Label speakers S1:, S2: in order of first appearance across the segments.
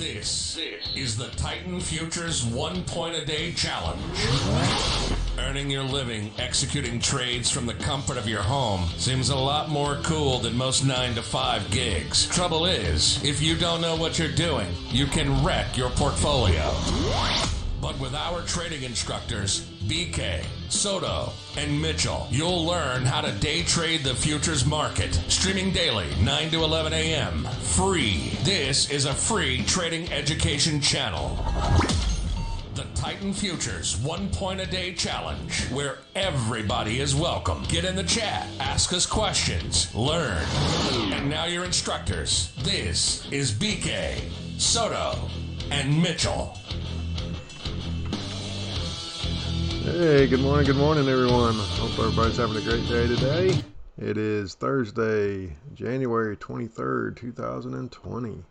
S1: This is the Titan Futures 1 point a day challenge. Earning your living executing trades from the comfort of your home seems a lot more cool than most 9 to 5 gigs. Trouble is, if you don't know what you're doing, you can wreck your portfolio. But with our trading instructors, BK, Soto, and Mitchell, you'll learn how to day trade the futures market. Streaming daily, 9 to 11 a.m. Free. This is a free trading education channel. The Titan Futures 1 point a day challenge, where everybody is welcome. Get in the chat, ask us questions, learn. And now your instructors. This is BK, Soto, and Mitchell.
S2: Hey, good morning, everyone. Hope everybody's having a great day today. It is Thursday, January 23rd, 2020.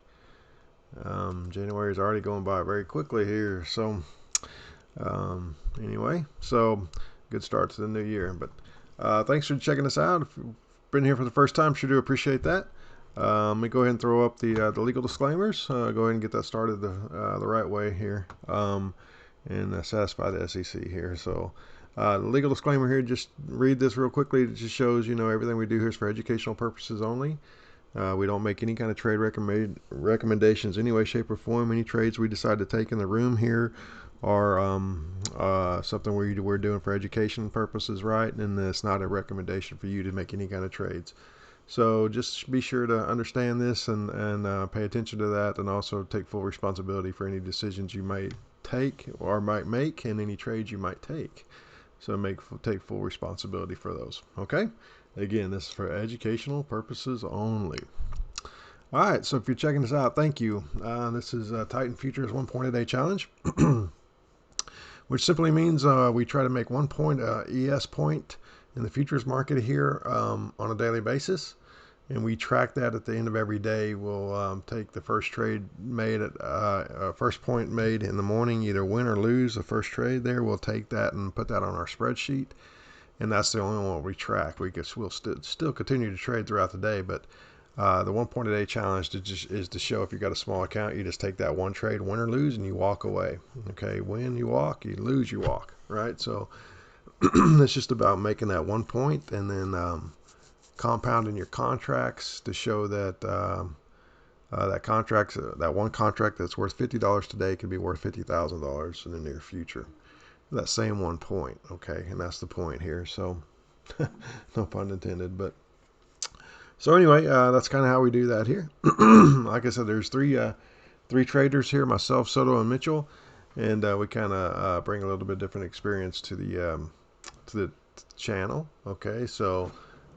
S2: January is already going by very quickly here. So, anyway, good start to the new year. But thanks for checking us out. If you've been here for the first time, sure do appreciate that. Let me go ahead and throw up the legal disclaimers. Go ahead and get that started the right way here. And satisfy the SEC here. So the legal disclaimer here, just read this real quickly. It just shows, everything we do here is for educational purposes only. We don't make any kind of trade recommendations any way, shape, or form. Any trades we decide to take in the room here are something we're doing for education purposes, right? And it's not a recommendation for you to make any kind of trades. So just be sure to understand this and pay attention to that, and also take full responsibility for any decisions you might take or might make, and any trades you might take. So take full responsibility for those. Okay, again, this is for educational purposes only. All right, so if you're checking this out, thank you. This is Titan Futures 1 point a day challenge, which simply means we try to make 1 point ES point in the futures market here on a daily basis. And we track that at the end of every day. We'll take the first trade made at first point made in the morning, either win or lose the first trade there. We'll take that and put that on our spreadsheet, and that's the only one we track. We'll still continue to trade throughout the day, but the 1 point a day challenge is to show if you got a small account, you just take that one trade, win or lose, and you walk away. Okay, win you walk, you lose you walk. Right? So it's just about making that 1 point, and then compounding your contracts to show that that one contract that's worth $50 today could be worth $50,000 in the near future. That same 1 point, okay, and that's the point here. So, no pun intended. But so anyway, that's kind of how we do that here. Like I said, there's three traders here: myself, Soto, and Mitchell, and we kind of bring a little bit different experience to the channel. Okay, so.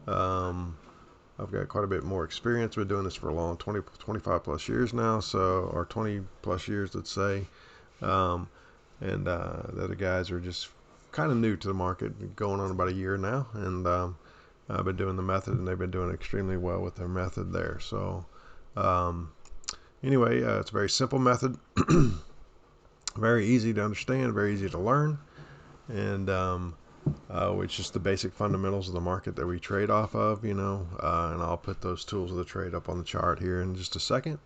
S2: I've got quite a bit more experience. Been doing this for a long 25 plus years now, or 20 plus years, let's say. And the other guys are just kind of new to the market, going on about a year now. And I've been doing the method, and they've been doing extremely well with their method there. So anyway, it's a very simple method, very easy to understand, very easy to learn, and which is the basic fundamentals of the market that we trade off of, and I'll put those tools of the trade up on the chart here in just a second.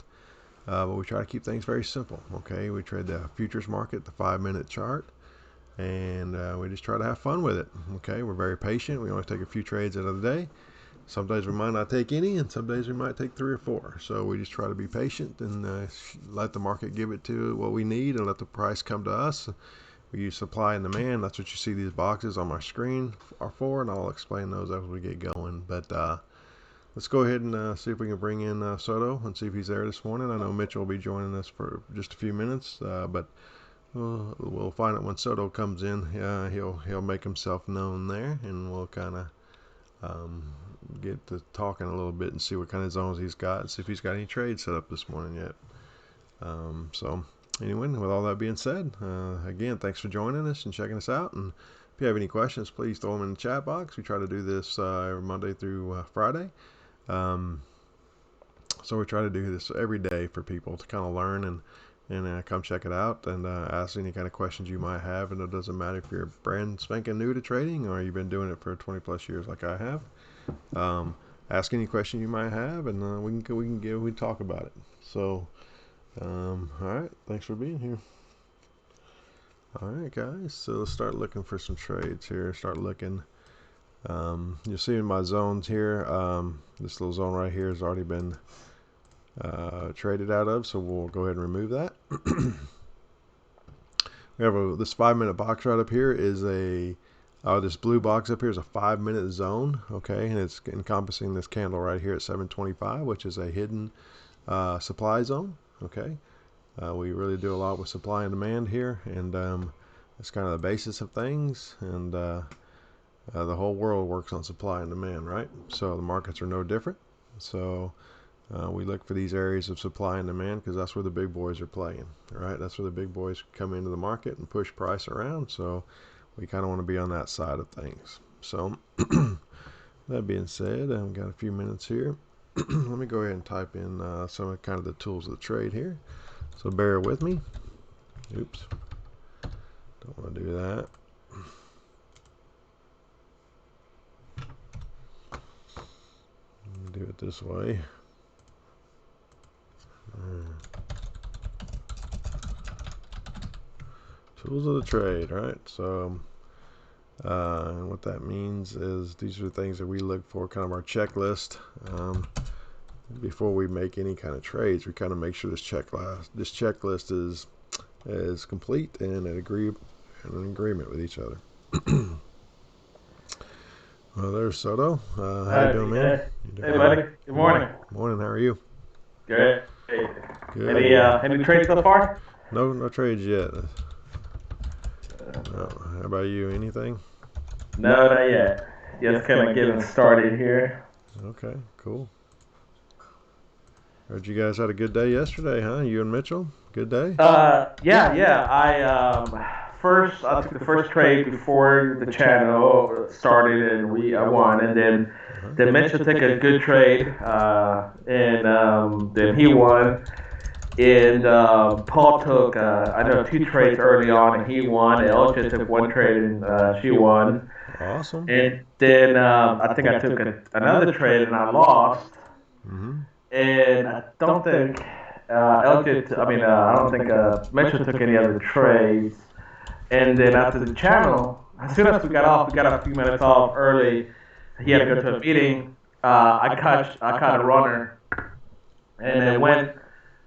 S2: But we try to keep things very simple. Okay, we trade the futures market, the 5-minute chart, and we just try to have fun with it. Okay, we're very patient. We only take a few trades out of the day. Some days we might not take any, and some days we might take 3 or 4. So we just try to be patient and let the market give it to what we need, and let the price come to us. We use supply and demand. That's what you see these boxes on my screen are for, and I'll explain those as we get going. But let's go ahead and see if we can bring in Soto and see if he's there this morning. I know Mitchell will be joining us for just a few minutes, but we'll find out when Soto comes in. He'll make himself known there, and we'll kind of get to talking a little bit and see what kind of zones he's got, and see if he's got any trades set up this morning yet. So anyway, with all that being said, again, thanks for joining us and checking us out. And if you have any questions, please throw them in the chat box. We try to do this every Monday through Friday. So we try to do this every day for people to kind of learn and come check it out and ask any kind of questions you might have. And it doesn't matter if you're brand spanking new to trading or you've been doing it for 20 plus years like I have. Ask any question you might have, and we talk about it. So All right, thanks for being here. All right, guys, so let's start looking for some trades here. Start looking. You'll see in my zones here, this little zone right here has already been traded out of, so we'll go ahead and remove that. We have this 5-minute box right up here is this blue box up here is a 5-minute zone, okay, and it's encompassing this candle right here at 725, which is a hidden supply zone, okay. We really do a lot with supply and demand here, and it's kind of the basis of things, and the whole world works on supply and demand, right? So the markets are no different. So we look for these areas of supply and demand because that's where the big boys are playing, right? That's where the big boys come into the market and push price around. So we kind of want to be on that side of things. So that being said, I've got a few minutes here. Let me go ahead and type in some of kind of the tools of the trade here. So bear with me. Oops. Don't want to do that. Do it this way. Tools of the trade, right? So what that means is these are the things that we look for, kind of our checklist. Before we make any kind of trades, we kind of make sure this checklist is complete and in agreement with each other. Well, there's Soto. How you doing, man?
S3: Hey, buddy. Good morning.
S2: Morning. How are you?
S3: Good.
S2: Good.
S3: Any trades so far?
S2: No trades yet. No. How about you? Anything?
S3: No, not yet. Just kind of getting started here.
S2: Okay, cool. Heard you guys had a good day yesterday, huh? You and Mitchell? Good day?
S3: Yeah. First I took the first trade before the channel started, and I won, and then Mitchell took a good trade, and then he won. And Paul took, I know, 2 trades early on, and he won. LJ took 1 trade, and she won.
S2: Awesome.
S3: And then I think I took another trade, and I lost.
S2: Mm-hmm.
S3: And I don't think LJ, I don't think Mitchell took any other trades. And then after the channel, as soon as we got a few minutes off early. He had to go to a meeting. I caught a runner, and then went.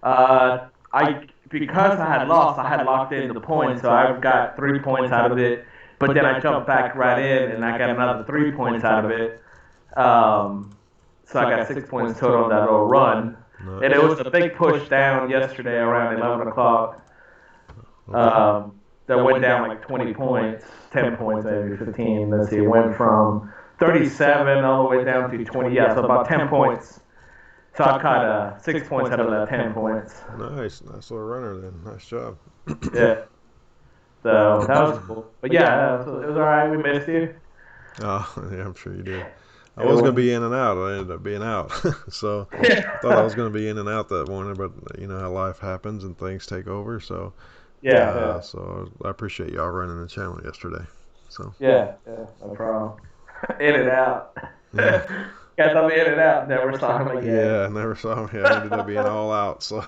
S3: Because I had lost, I had locked in the points, so I got 3 points out of it. But then I jumped back right in, and I got another 3 points out of it. So I got 6 points total on that little run. Nice. And it was a big push down yesterday around 11 o'clock. That went down like 20 points, 10 points, maybe 15. Let's see, it went from 37 all the way down to 20. Yeah, so about 10 points. So I caught 6 points out of that 10 points.
S2: Nice little runner then. Nice job.
S3: Yeah. So that was cool. But yeah, it was all right. We missed you.
S2: Oh, yeah, I'm sure you did. I was going to be in and out. I ended up being out. So I thought I was going to be in and out that morning, but you know how life happens and things take over. So
S3: yeah.
S2: So I appreciate y'all running the channel yesterday. So
S3: yeah, no problem. In and out.
S2: Yeah.
S3: Got them in and out. Never saw him again.
S2: Yeah, never saw him. I ended up being all out. So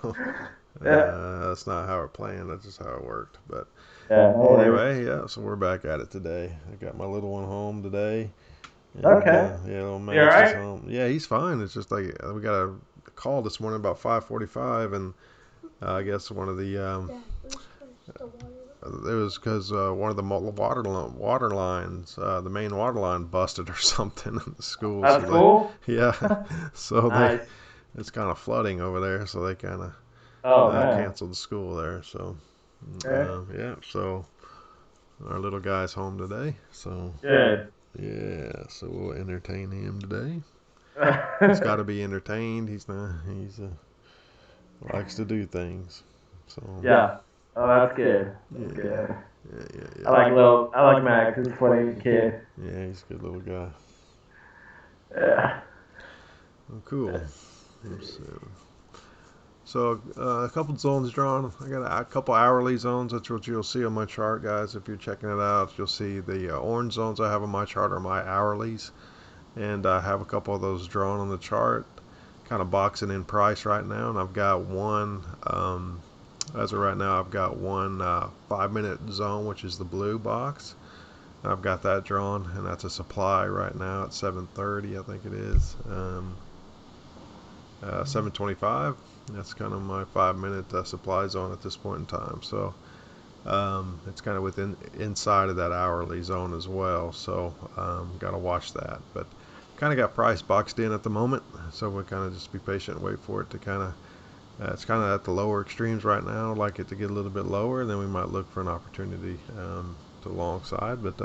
S2: that's not how it planned. That's just how it worked. But anyway, so we're back at it today. I got my little one home today. And,
S3: okay.
S2: Little Max
S3: right?
S2: is home. Yeah, he's fine. It's just like we got a call this morning about 5:45, and I guess one of the it was because one of the water lines, the main water line busted or something in the school.
S3: That's cool.
S2: Yeah, so
S3: nice.
S2: It's kind of flooding over there, so they kind of canceled the school there. So so our little guy's home today. So
S3: good.
S2: Yeah, so we'll entertain him today. He's got to be entertained. He's likes to do things. So
S3: yeah. Oh, that's good. That's good.
S2: Yeah.
S3: I like Max. He's a funny kid.
S2: Yeah, he's a good little guy.
S3: Yeah.
S2: Oh, cool. So a couple zones drawn. I got a couple hourly zones. That's what you'll see on my chart, guys. If you're checking it out, you'll see the orange zones I have on my chart are my hourlies, and I have a couple of those drawn on the chart. kind of boxing in price right now, and I've got one. As of right now, I've got one 5-minute zone, which is the blue box. I've got that drawn, and that's a supply right now at 7:30, I think it is. 7:25. That's kind of my 5-minute supply zone at this point in time. So it's kind of inside of that hourly zone as well. So got to watch that. But kind of got price boxed in at the moment. So we'll kind of just be patient and wait for it to kind of. It's kind of at the lower extremes right now. I'd like it to get a little bit lower, and then we might look for an opportunity to the long side. But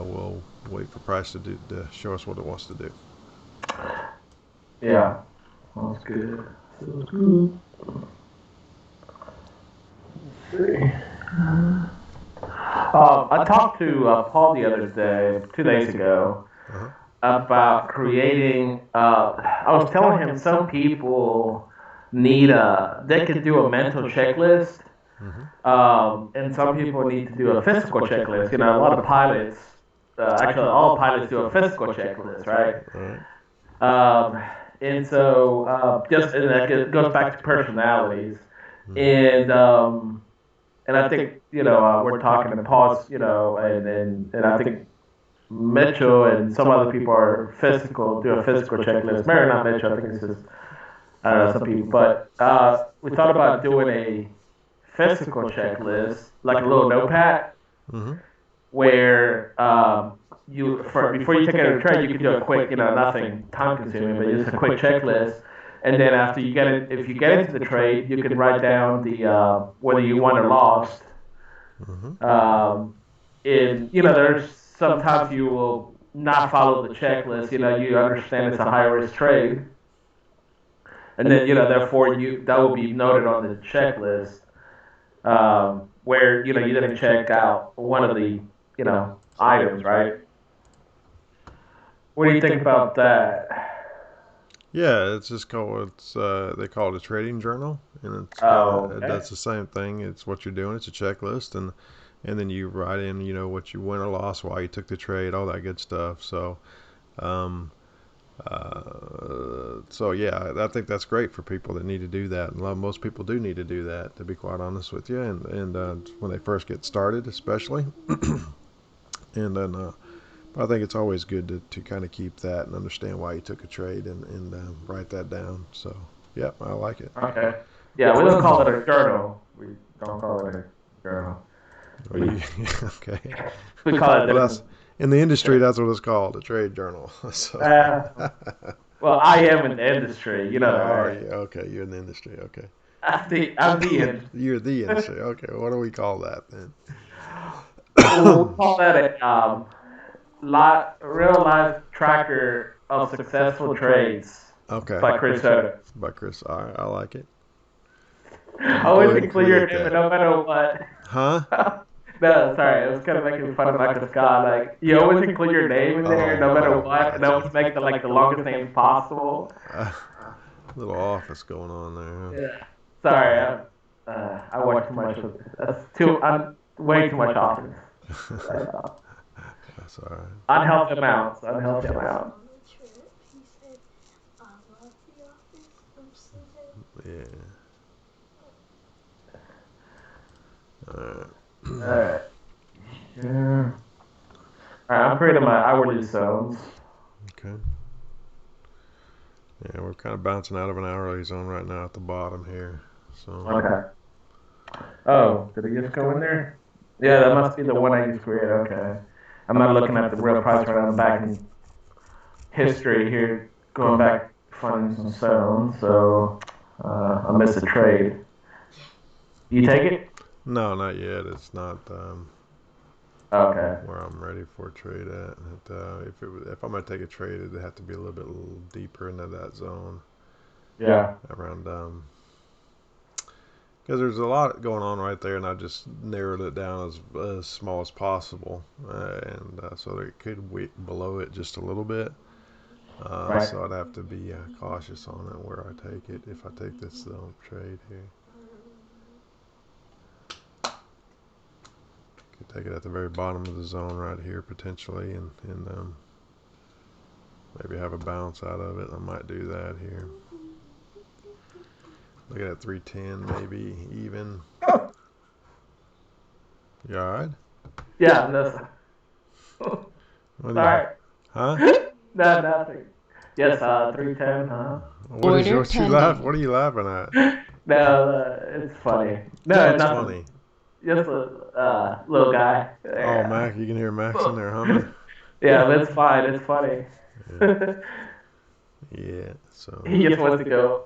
S2: we'll wait for price to show us what it wants to do.
S3: Yeah, sounds good. Sounds good. Let's see. I talked to Paul the other day, 2 days ago, about creating. I was telling him some people need they could do a mental checklist, and some people need to do a physical checklist. You know, a lot of pilots, actually all pilots do a physical checklist, right? And so and that goes back to personalities, and I think we're talking to Paul's, and I think Mitchell and some other people are do a physical checklist. Maybe not Mitchell, I think it's just I don't know some people, but we thought about doing a physical checklist, like a little notepad, where before you take it to a trade, you can do a quick, nothing time consuming, but just a quick checklist. And then after you get it, if you get into the trade, you can write down the whether you won or lost. And there's sometimes you will not follow the checklist. You understand it's a high risk trade, and then therefore that will be noted on the checklist, where you didn't check out one of the items, right? What do you think about that?
S2: Yeah, it's just called they call it a trading journal, and that's the same thing. It's what you're doing. It's a checklist, and then you write in what you win or lost, why you took the trade, all that good stuff. So so yeah, I think that's great for people that need to do that. And most people do need to do that, to be quite honest with you, and when they first get started, especially. And then I think it's always good to kind of keep that and understand why you took a trade and write that down. So, yeah, I like it.
S3: Okay. Yeah, we don't call it a journal. We don't call it a journal.
S2: Okay.
S3: We call it
S2: in the industry, that's what it's called, a trade journal. So.
S3: Well, I am in the industry,
S2: Right? Okay, you're in the industry. Okay.
S3: I'm the industry.
S2: You're the industry. Okay, what do we call that then?
S3: We'll call that a real life tracker of successful trades.
S2: Okay.
S3: By Chris Soto.
S2: By Chris. All right, I like it.
S3: Always include your name, no matter what.
S2: Huh?
S3: No, sorry, I was kind of making fun of Michael Scott. Like, you always include your name in there, no matter what, and always make the longest name possible.
S2: Little office going on there. Huh?
S3: Yeah. Sorry, I watch too much of this. I'm way too much office.
S2: That's all right.
S3: Unhealthy amounts.
S2: Yeah. Alright.
S3: Alright. Yeah. Alright, I'm creating my hourly zones.
S2: Okay. Yeah, we're kind of bouncing out of an hourly zone right now at the bottom here. So.
S3: Okay. Oh, did it just go in there? Yeah, that must be the one I just created. Okay. I'm not looking at the real price right now. I'm back in history here, going back, finding some zones. So I missed a trade. You take it?
S2: No, not yet. It's not
S3: okay.
S2: Where I'm ready for a trade at. If I'm gonna take a trade, it'd have to be a little bit deeper into that zone.
S3: Yeah.
S2: Around because there's a lot going on right there, and I just narrowed it down as small as possible, and so it could below it just a little bit. Right. So I'd have to be cautious on it where I take it if I take this trade here. Could take it at the very bottom of the zone right here potentially, and Maybe have a bounce out of it. I might do that here. Look at 310, maybe even. You all right?
S3: Yeah, no.
S2: What
S3: Sorry.
S2: Huh?
S3: No, nothing. Yes, 310, huh?
S2: What is
S4: Order
S2: what you
S4: pending.
S2: laugh? What are you laughing at?
S3: No, it's funny. No,
S2: What's
S3: it's nothing.
S2: funny?
S3: Just a little guy.
S2: Oh, Mac, you can hear Max in there humming.
S3: Yeah, that's fine. It's funny.
S2: Yeah, so
S3: He just wants to go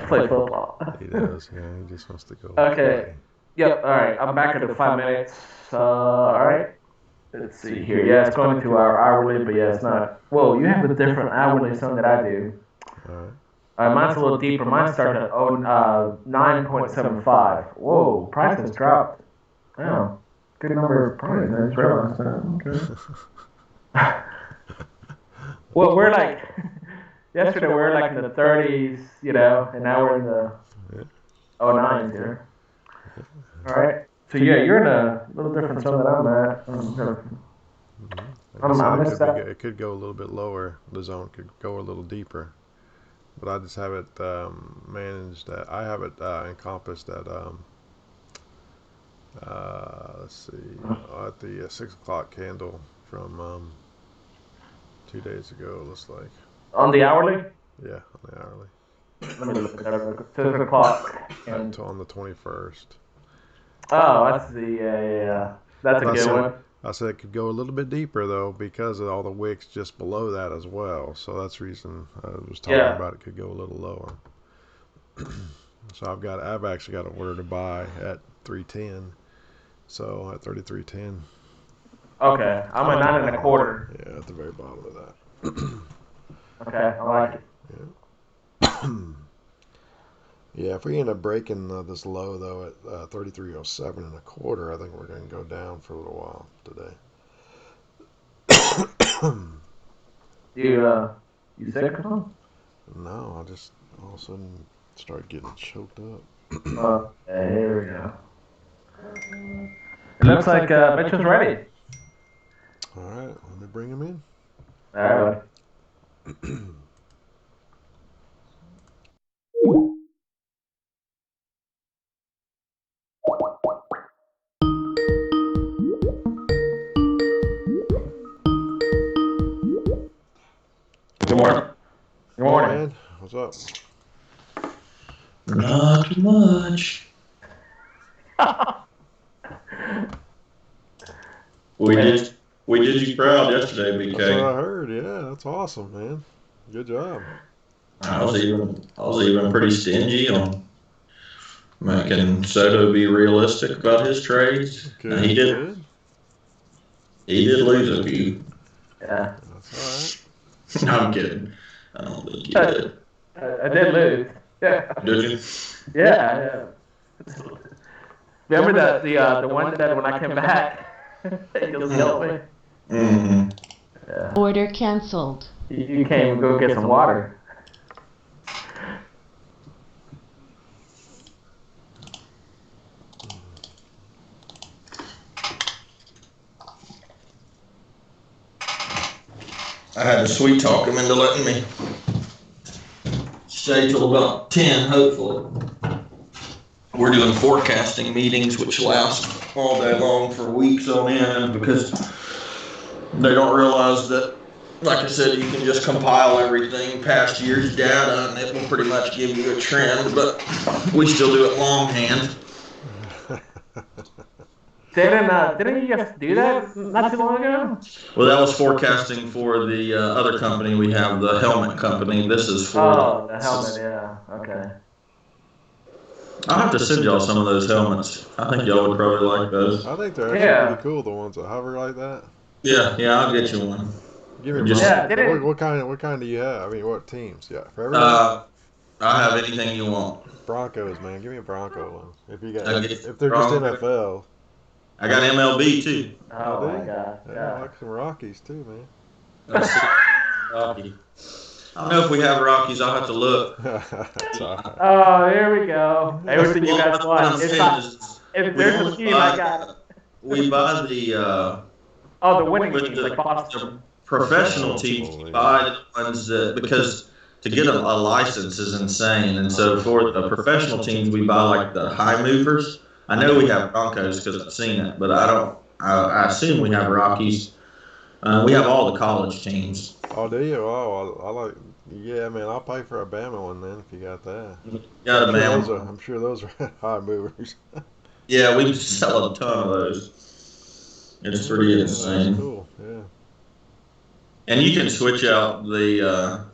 S3: play football.
S2: he does. Yeah, he just wants to go
S3: Okay.
S2: play.
S3: Yep. All right. I'm back in the 5 minutes. All right. Let's see here. Yeah, it's going to our hourly, but yeah, it's not. Whoa, you have a different hourly song that I do.
S2: All right.
S3: Mine's a little deeper. Mine starts at 9.75. Whoa, price has dropped. Wow. Good number of price. I just realized that. Okay. Well, we're like, yesterday we were like in the 30s, you know, and now we're in the 09s here. All right. So yeah, you're in a little different zone than I'm at.
S2: Like I
S3: missed
S2: said,
S3: that.
S2: it could go a little bit lower. The zone could go a little deeper, but I just have it managed. I have it encompassed at let's see, at the 6 o'clock candle from 2 days ago. Looks like.
S3: On the hourly?
S2: Yeah, on the hourly.
S3: Let me look at that real quick. 6 o'clock. And,
S2: On the 21st.
S3: oh, that's the, that's a good one.
S2: I said it could go a little bit deeper though because of all the wicks just below that as well. So that's the reason I was talking about it could go a little lower. So I've actually got an order to buy at 310. So at 33.10.
S3: Okay, I'm at 9.25.
S2: Yeah, at the very bottom of that.
S3: Okay, I like it.
S2: Yeah, if we end up breaking this low though at 33.07 1/4, I think we're going to go down for a little while today.
S3: You sick or something?
S2: No, I just all of a sudden start getting choked up.
S3: Here we go. It looks like Mitchell's ready.
S2: All right, let me bring him in.
S3: All right. Good morning. Good morning.
S2: Man, what's up?
S5: Not much. We did you proud yesterday,
S2: That's what
S5: BK.
S2: I heard. Yeah, that's awesome, man. Good job.
S5: I was even pretty stingy on making Soto be realistic about his trades.
S2: Good.
S5: And he did lose a few.
S3: Yeah.
S2: That's
S5: No, I'm kidding. I don't think he did.
S3: I did lose. Yeah.
S5: Did you?
S3: Yeah. Remember the one that when I came back, you'll help me.
S5: Mm-hmm.
S3: Yeah.
S4: Order canceled.
S3: You came go get some water.
S5: I had to sweet talk him into letting me stay till about 10, hopefully. We're doing forecasting meetings, which last all day long for weeks on end because they don't realize that, like I said, you can just compile everything, past year's data, and it will pretty much give you a trend, but we still do it longhand.
S3: Didn't you just do that not too long ago?
S5: Well, that was forecasting for the other company we have, the helmet company. This is for...
S3: Oh, the helmet, yeah. Okay.
S5: I'll have to send y'all some of those helmets. I think y'all would probably like those.
S2: I think they're actually pretty cool, the ones that hover like that.
S5: Yeah, I'll get you one.
S2: Give me
S5: Just-
S2: what kind do you have? I mean, what teams? Yeah, for everyone.
S5: I'll have anything you want.
S2: Broncos, man. Give me a Bronco one. If you got,
S5: I'll get
S2: if they're just
S5: Bronco.
S2: NFL.
S5: I got MLB too.
S3: Oh
S2: do
S3: my
S2: you?
S3: god.
S2: Yeah, I
S3: Yeah.
S2: like some Rockies too, man.
S5: Rocky. I don't know if we have Rockies. I'll have to look.
S2: That's all right.
S3: Oh, here we go. Everything you guys
S5: What I'm
S3: want. If
S5: saying is,
S3: there's a team, I got it.
S5: we buy the
S3: Oh, the winning
S5: with
S3: teams
S5: the-
S3: like Boston.
S5: professional teams buy the ones that, because to get a license is insane. And so for the professional teams, we buy like the high movers. I know we have Broncos because I've seen it, but I assume we have Rockies. We have all the college teams.
S2: Oh, do you? Oh, I like. Yeah, man, I'll pay for a Bama one then if you got that.
S5: Got a Bama.
S2: I'm sure those are high movers.
S5: Yeah, we sell a ton of those. It's pretty insane.
S2: That's cool. Yeah.
S5: And you can switch out the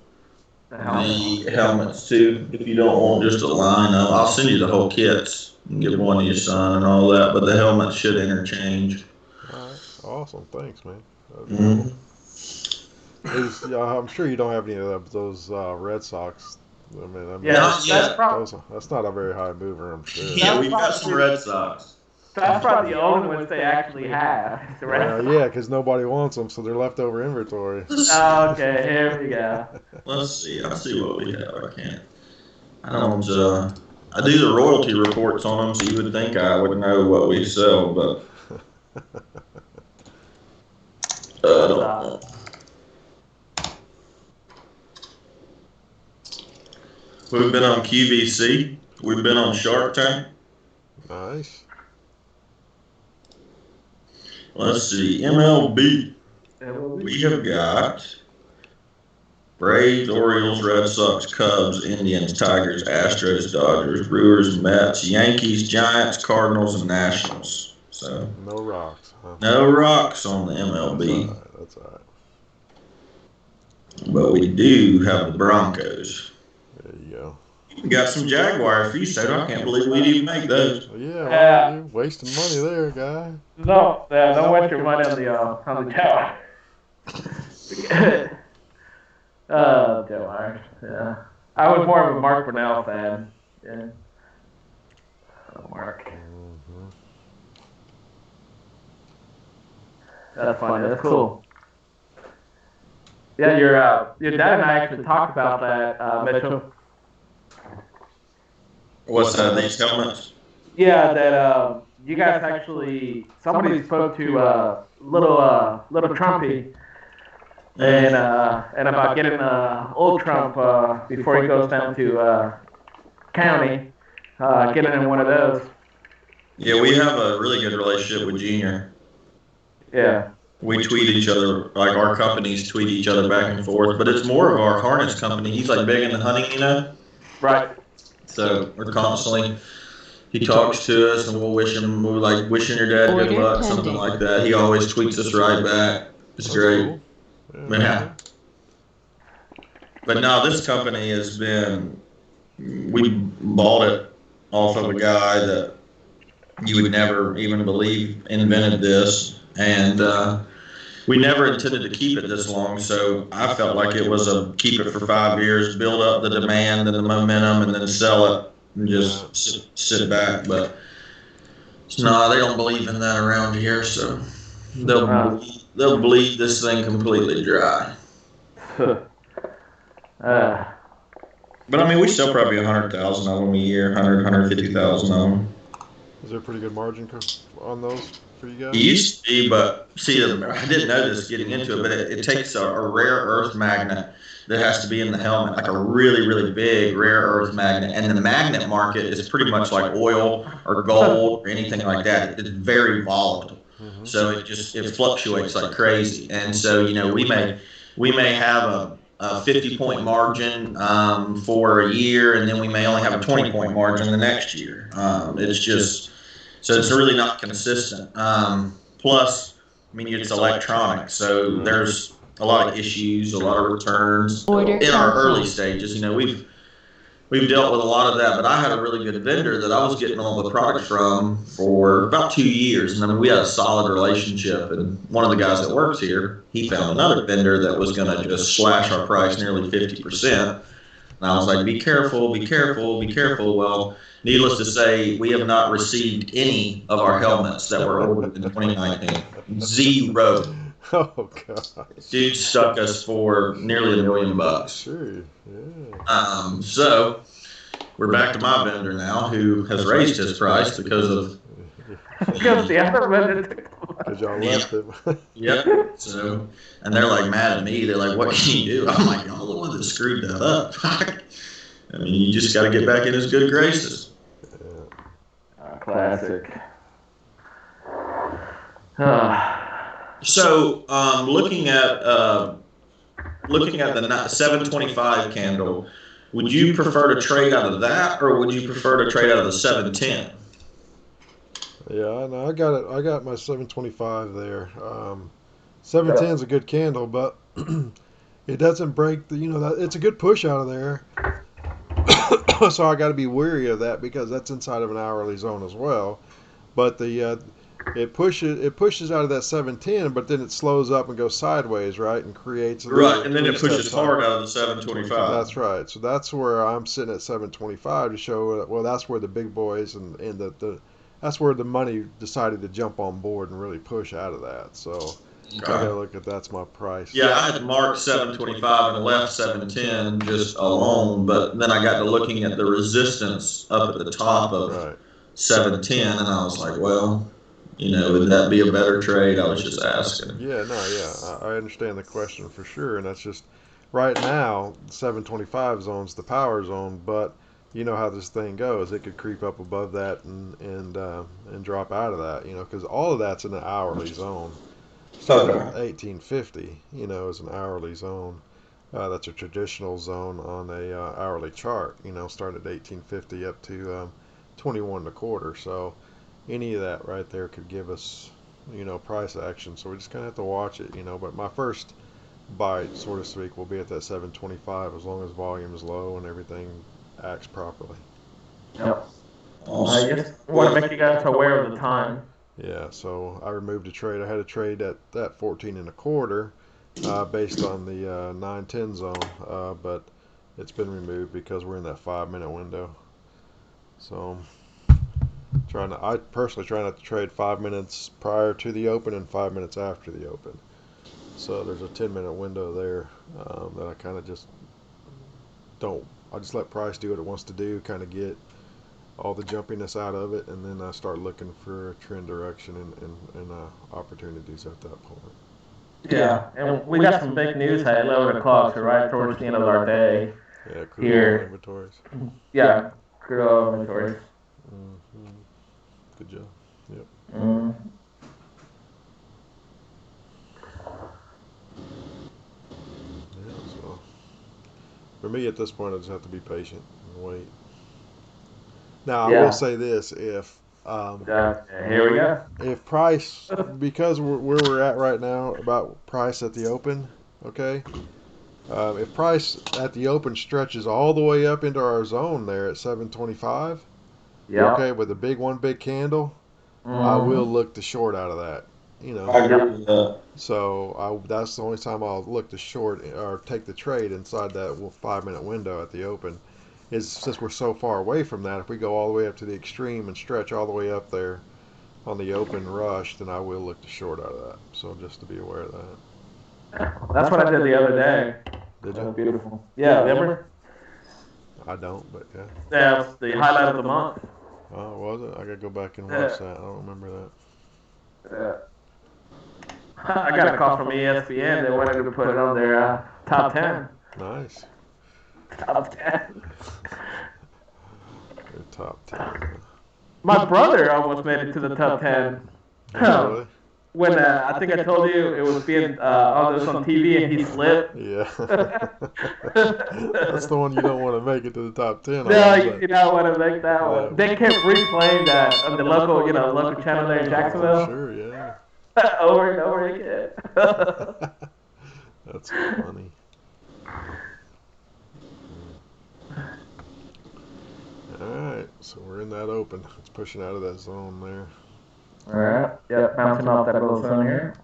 S5: helmets too if you don't want just a line. I'll send you the whole kits and give one to your son and all that, but the helmets should interchange.
S2: All right. Awesome. Thanks, man.
S5: Mm-hmm.
S2: I'm sure you don't have any of those Red Sox. I mean
S5: not yet.
S2: That's not a very high mover, I'm sure.
S5: Yeah, we've got some Red Sox.
S3: That's probably the only ones they actually have.
S2: Yeah, because nobody wants them, so they're leftover inventory.
S3: Oh, okay, here we go.
S5: Let's see. I'll see what we have. I don't. I do the royalty reports on them, so you would think I would know what we sell, but I don't know. We've been on QVC. We've been on Shark Tank.
S2: Nice.
S5: Let's see. MLB. We have got Braves, Orioles, Red Sox, Cubs, Indians, Tigers, Astros, Dodgers, Brewers, Mets, Yankees, Giants, Cardinals, and Nationals. So
S2: no rocks. Huh?
S5: No rocks on the MLB.
S2: That's all right.
S5: But we do have the Broncos.
S2: There you go.
S5: We got some Jaguar fees, so I can't believe we didn't make those.
S2: Well, you're wasting money there, guy.
S3: No, don't waste your money on the tower. Jaguars. Yeah, I was more of a Mark Brunell fan. Yeah. Mark.
S2: Mm-hmm.
S3: That's funny. That's cool. Yeah, your dad and I actually talked about that, Mitchell.
S5: What's that? These helmets?
S3: Yeah, that you guys actually somebody spoke to little Trumpy and about getting old Trump before he goes down to county, getting in one of those.
S5: Yeah, we have a really good relationship with Junior.
S3: Yeah.
S5: We tweet each other, like our companies tweet each other back and forth, but it's more of our harness company. He's like big into hunting, you know?
S3: Right.
S5: So we're constantly, he talks to us and we'll wish him, we're like wishing your dad good luck, something like that. He always tweets us right back. It's great.
S2: Cool.
S5: Yeah. But no, this company has been, we bought it off of a guy that you would never even believe invented this. And we never intended to keep it this long, so I felt like it was a keep it for 5 years, build up the demand and the momentum, and then sell it and just sit back. But no, they don't believe in that around here, so they'll bleed this thing completely dry. But I mean, we sell probably 100,000 of them a year, 150,000 of them.
S2: Is there a pretty good margin on those for you guys?
S5: It used to be, but see, I didn't know this getting into it, but it takes a rare earth magnet that has to be in the helmet, like a really, really big rare earth magnet. And the magnet market is pretty much like oil or gold or anything like that. It's very volatile. Mm-hmm. So it fluctuates like crazy. And so, you know, we may have a 50-point margin for a year, and then we may only have a 20-point margin the next year. It's just, so it's really not consistent. Plus, I mean, it's electronic, so there's a lot of issues, a lot of returns in our early stages. You know, we've dealt with a lot of that, but I had a really good vendor that I was getting all the product from for about 2 years, and I mean, we had a solid relationship. And one of the guys that works here, he found another vendor that was going to just slash our price nearly 50%. And I was like, be careful, be careful, be careful. Well, needless to say, we have not received any of our helmets that were ordered in 2019. Zero.
S2: Oh, God.
S5: Dude stuck us for nearly $1 million.
S2: Sure, yeah.
S5: So we're back to my vendor now, who has raised his price because of
S3: the other vendor.
S2: Because y'all left it.
S5: Yep. So, and they're like mad at me. They're like, "What can you do?" I'm like, "Y'all the one that screwed that up." I mean, you just got to get back in his good graces.
S3: Classic.
S5: So, looking at the 725 candle, would you prefer to trade out of that, or would you prefer to trade out of the 710?
S2: Yeah, no, I got it. I got my 725 there. 710 is a good candle, but it doesn't break the. It's a good push out of there. So I got to be weary of that because that's inside of an hourly zone as well. But it pushes out of that 710, but then it slows up and goes sideways, right, and creates
S5: right, and then it pushes hard out of the 725.
S2: That's right. So that's where I'm sitting at 725 to show. Well, that's where the big boys and that's where the money decided to jump on board and really push out of that. So I gotta look at that's my price.
S5: Yeah, I had marked 725 and left 710 just alone, but then I got to looking at the resistance up at the top of 710, and I was like, well, would that be a better trade? I was just asking.
S2: Yeah, I understand the question for sure, and that's just right now 725 zone's the power zone, but you know how this thing goes. It could creep up above that and drop out of that, because all of that's in an hourly zone. Starting at 1850, is an hourly zone. That's a traditional zone on a hourly chart. Starting at 1850 up to 21 and a quarter. So any of that right there could give us, price action. So we just kind of have to watch it, But my first bite, so to speak, will be at that 725 as long as volume is low and everything acts properly.
S3: Yep. I just want to make you guys aware of the time.
S2: Yeah, so I removed a trade. I had a trade at that 14 and a quarter based on the 910 zone, but it's been removed because we're in that 5-minute window. So I personally try not to trade 5 minutes prior to the open and 5 minutes after the open. So there's a 10-minute window there that I kind of just don't. I just let price do what it wants to do, kind of get all the jumpiness out of it, and then I start looking for trend direction and opportunities at that point.
S3: Yeah, and we got some big news at 11 o'clock, so right towards the end of our day.
S2: Yeah, crude oil inventories.
S3: Yeah, crude oil inventories.
S2: Mm-hmm. Good job. Yep.
S3: Mm.
S2: Yeah, so for me at this point, I just have to be patient and wait. Now, I will say this, if
S3: here we go.
S2: If price, because where we're at right now about price at the open, okay, if price at the open stretches all the way up into our zone there at 725, okay, with a big candle, I will look to short out of that,
S5: I agree with that.
S2: So that's the only time I'll look to short or take the trade inside that 5-minute window at the open. Is since we're so far away from that, if we go all the way up to the extreme and stretch all the way up there on the open rush, then I will look to short out of that. So just to be aware of that.
S3: That's what I did the other day.
S2: Did
S3: That
S2: you?
S3: was beautiful. Yeah, remember?
S2: I don't, but yeah.
S3: Yeah, it was the highlight of the month.
S2: Oh, was it? I gotta go back and watch that. I don't remember that.
S3: Yeah. I got a call from ESPN. They wanted to put it on their top 10.
S2: Nice.
S3: Top 10.
S2: Your top 10.
S3: My brother almost made it to the top 10.
S2: Oh, really?
S3: When I think I told you it was being on TV and he slipped.
S2: Yeah. That's the one you don't want to make it to the top 10.
S3: No, you don't want to make that one. They kept replaying that on the local channel there in Jacksonville.
S2: Sure, yeah.
S3: Over and over again.
S2: That's funny. Alright, so we're in that open. It's pushing out of that zone there.
S3: Alright, yep, bouncing off that little zone here.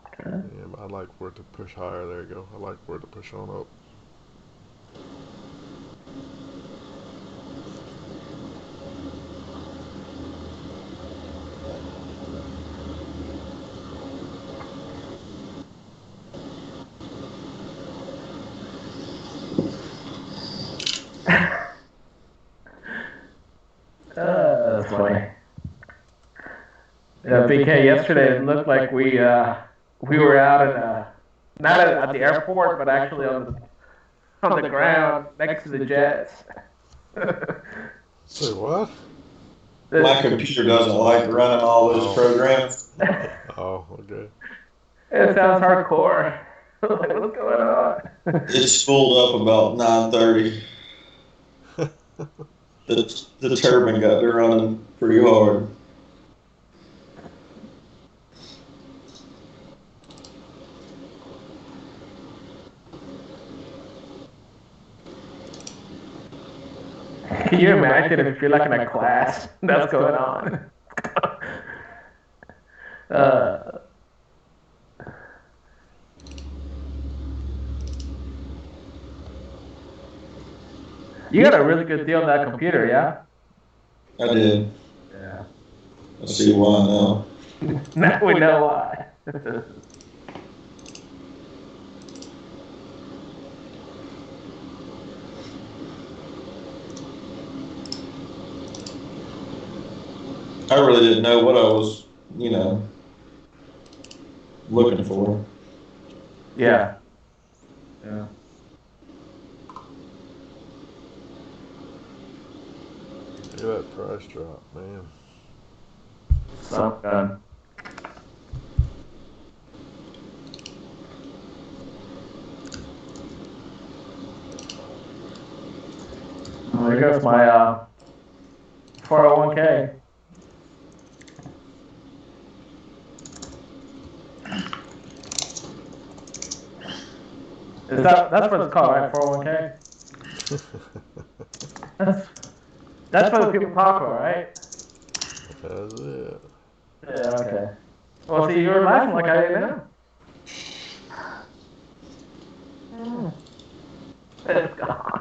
S3: Okay.
S2: Yeah, but I like for it to push higher. There you go. I like for it to push on up.
S3: That's funny. BK, yesterday it looked like we were out not at the airport, but actually on the ground next to the jets.
S2: Say what?
S5: My computer doesn't like running all those programs.
S2: Oh, okay.
S3: It sounds hardcore. Like, what's going on?
S5: It spooled up about 9:30. The turbine got to running pretty hard.
S3: Can you imagine if you're like in a class that's going on? You got a really good deal on that computer, yeah?
S5: I did.
S3: Yeah.
S5: I see why now.
S3: Now we know why.
S5: I really didn't know what I was, looking for.
S3: Yeah. Yeah.
S2: Look at that price drop, man.
S3: So good. There goes my 401k. That's what it's called, right? 401k? That's what people talk about, right?
S2: That's it.
S3: Yeah, okay. Well, see, you were laughing like I didn't know. It's gone.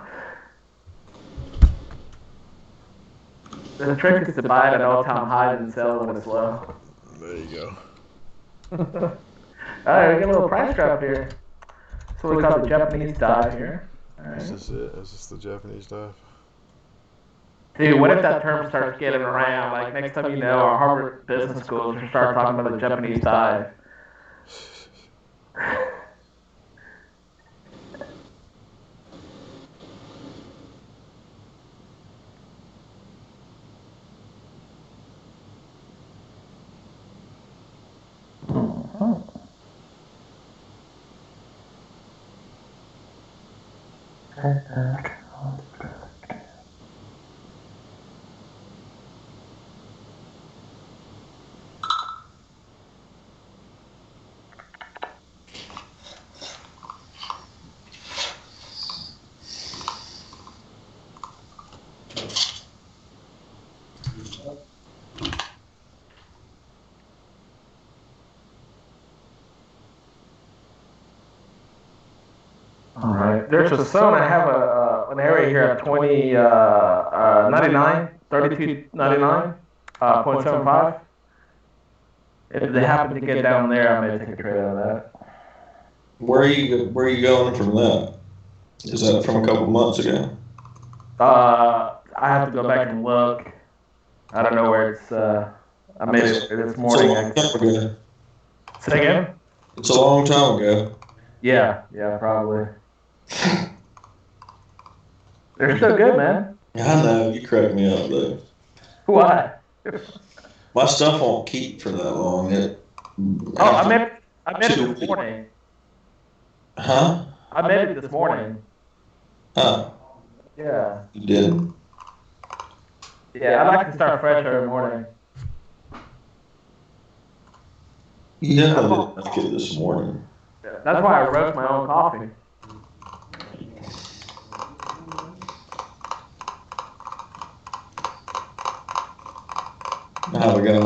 S3: The trick is to buy it at all-time highs and sell it when it's low.
S2: There you go.
S3: Alright, we got a little price drop here. So we call the Japanese dive here.
S2: Is this it? Is this the Japanese dive?
S3: Dude, what if that term starts getting around? Like, next time you know, our Harvard business schools will start talking about the Japanese dive. Alright, there's a zone. I have an area here at 20.99, 32.99, 0.75. If they happen to get down there, I may take a trade on that.
S5: Where are you going from that? Is that from a couple months ago?
S3: I have to go back and look. I don't know where it's. I made it this morning.
S5: It's a long time ago.
S3: Say again?
S5: It's a long time ago.
S3: Yeah, probably. They're still good, man.
S5: I know, you crack me up though.
S3: Why?
S5: My stuff won't keep for that long.
S3: I made it this morning.
S5: Huh?
S3: I made it this morning.
S5: Huh?
S3: Yeah.
S5: You did?
S3: Yeah, I like to start fresh every morning.
S5: You definitely didn't make it this morning.
S3: That's why I roast my own coffee.
S5: I have a guy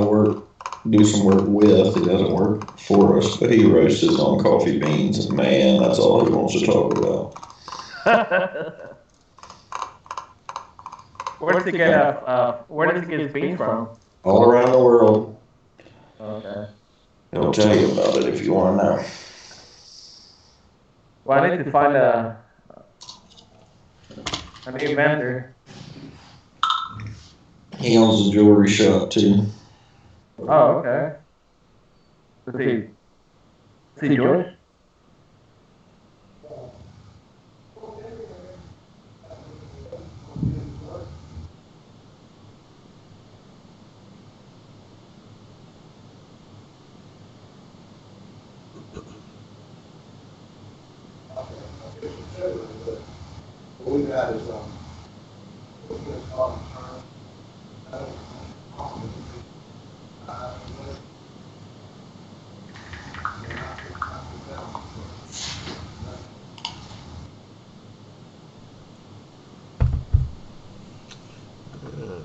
S5: do some work with. He doesn't work for us, but he roasts his own coffee beans, and man, that's all he wants to talk about.
S3: Where does he get his beans from?
S5: All around the world.
S3: Okay.
S5: He'll tell you about it if you want to know.
S3: Well, I need to find a new vendor.
S5: He owns a jewelry shop too.
S3: Oh, okay. See George?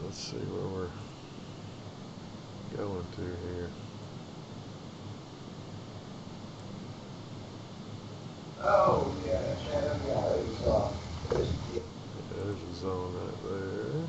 S2: Let's see where we're going to here. There's a zone right there.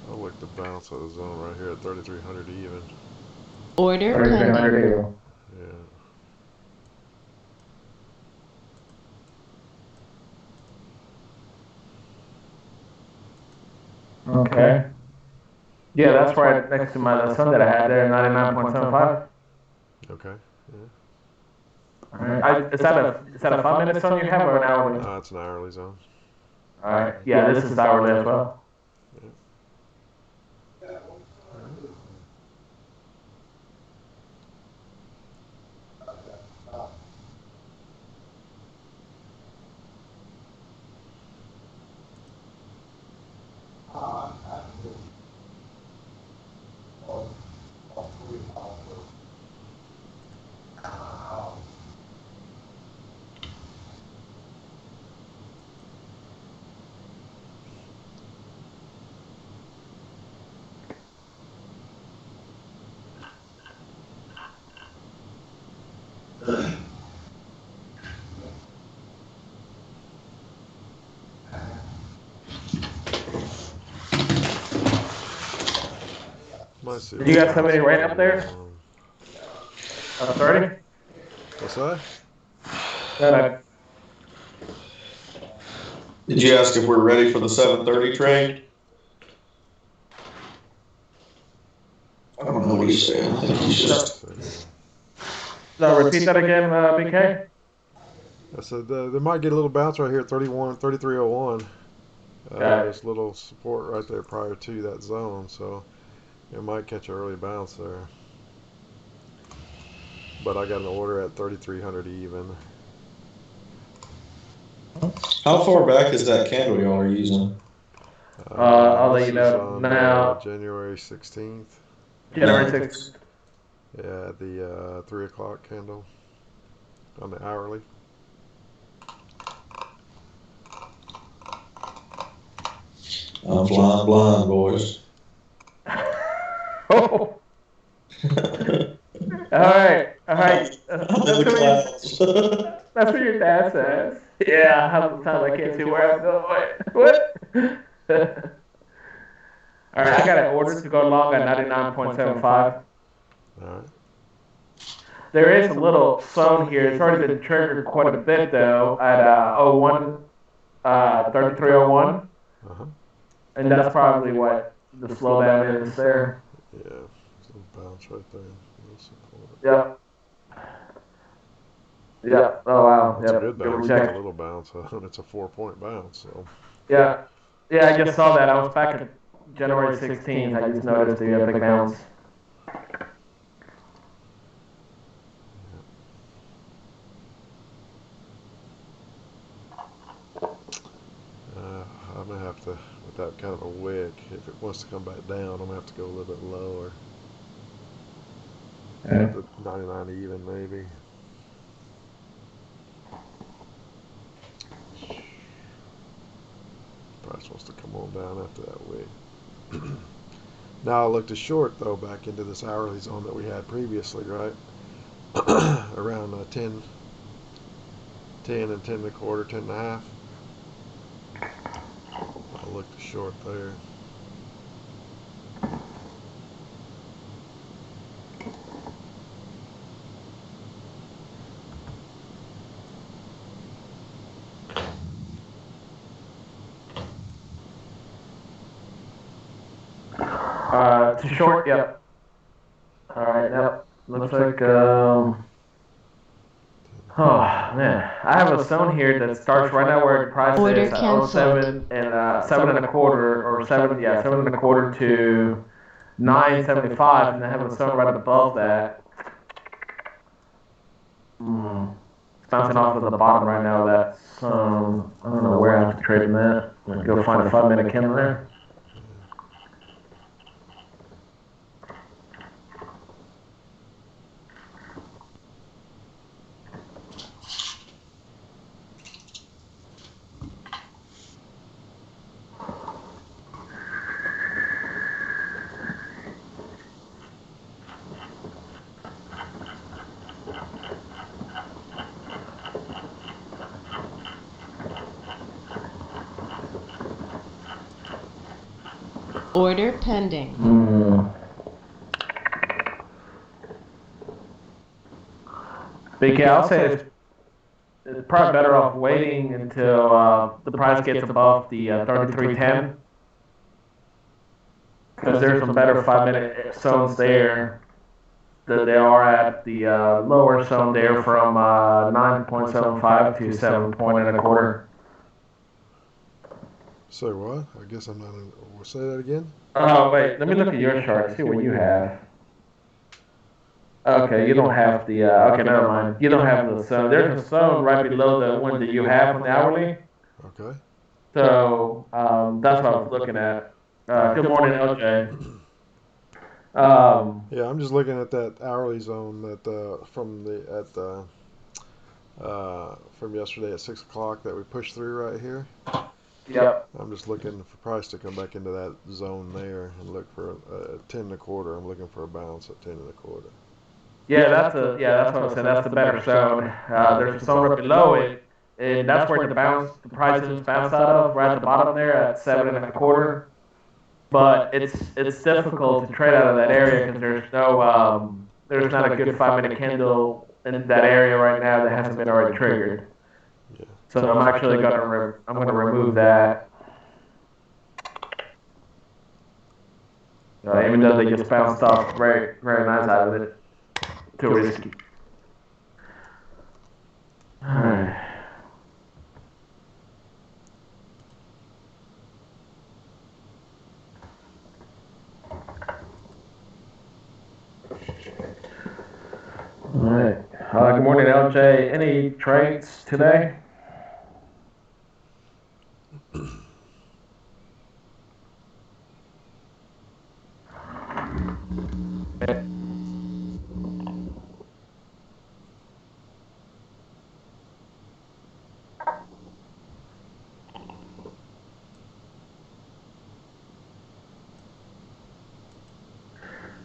S2: I'll look the bounce of the zone right here at 3,300 even.
S4: Order
S3: 3,300
S4: coming.
S3: euro.
S2: Yeah.
S3: Okay. Yeah, that's right next to my son that I had there, 99.75.
S2: Okay. Yeah.
S3: All right. Is that a 5 minute zone you have or an hourly?
S2: It's an hourly zone.
S3: All right. Yeah, this is hourly as well.
S2: Yeah.
S3: Did you guys have any rain up there? 30?
S2: What's that?
S3: No.
S5: Did you ask if we're ready for the 7:30 trade? I don't know what he's saying. I think he's just.
S3: No, repeat that again, BK.
S2: I said they might get a little bounce right here at 3301. There's a little support right there prior to that zone, so it might catch an early bounce there. But I got an order at 3,300 even.
S5: How far back is that candle y'all are using?
S3: I'll let you know now.
S2: January 16th.
S3: January 6th.
S2: Yeah, the 3 o'clock candle on the hourly.
S5: I'm flying blind, boys.
S3: Oh. All right. That's what your dad says. Yeah, half the time I can't see where I'm going. What? All right, I got an order to go long at 99.75.
S2: All right.
S3: There is a little zone here. It's already been triggered quite a bit though at 01, 3301. And that's probably what the slowdown is there.
S2: Yeah, some bounce right there. Support.
S3: Yep. Yeah. Oh wow.
S2: It's a good bounce. It's a little bounce. It's a 4-point bounce. So.
S3: Yeah. Yeah, I just saw that. I was back at January 16th. I just noticed the big bounce.
S2: I'm gonna have to, with that kind of a wick, if it wants to come back down, I'm gonna have to go a little bit lower.
S3: Yeah.
S2: 99 even maybe. Price wants to come on down after that wick. Now I looked to short though back into this hourly zone that we had previously, right? Around 10 and 10 and a quarter, 10 and a half. I look the short there.
S3: To short, yep. All right, yep. Looks like, oh man, I have a zone here that starts right now where the price
S4: Order
S3: is at
S4: canceled.
S3: 07 and 7.25 or 7.25 to 9.75, and I have a zone right above that. It's bouncing off of the bottom right now. That's I don't know where I have to trade in that. I'm gonna go find a 5-minute candle there.
S4: Order pending.
S3: BK, I'll say it's probably better off waiting until the price gets above the 33.10, because there's some better 5-minute zones there that they are at the lower zone there from 9.75 to 7.25.
S2: Say what? I guess I'm not in. We'll say that again.
S3: Oh wait, let me look at your chart. See what you have. Okay, you don't have the. Okay, never mind. You don't have the zone. There's a zone right below the one that you have on the hourly.
S2: Okay.
S3: So that's what I was looking at. Good morning, LJ.
S2: Yeah, I'm just looking at that hourly zone that from yesterday at 6 o'clock that we pushed through right here.
S3: Yep.
S2: I'm just looking for price to come back into that zone there and look for 10.25. I'm looking for a bounce at 10.25.
S3: Yeah, that's what I'm saying. That's the better zone. There's a zone right below it, and that's where the prices bounce out of, right at the bottom there at 7.25. But it's difficult to trade out of that area because there's not a good 5-minute candle in that area right now that hasn't been already triggered.
S2: Yeah.
S3: So I'm actually gonna remove that. Even though they just bounced off very very nice out of it. Too risky. Alright. Alright. Good morning, LJ. Any trades today?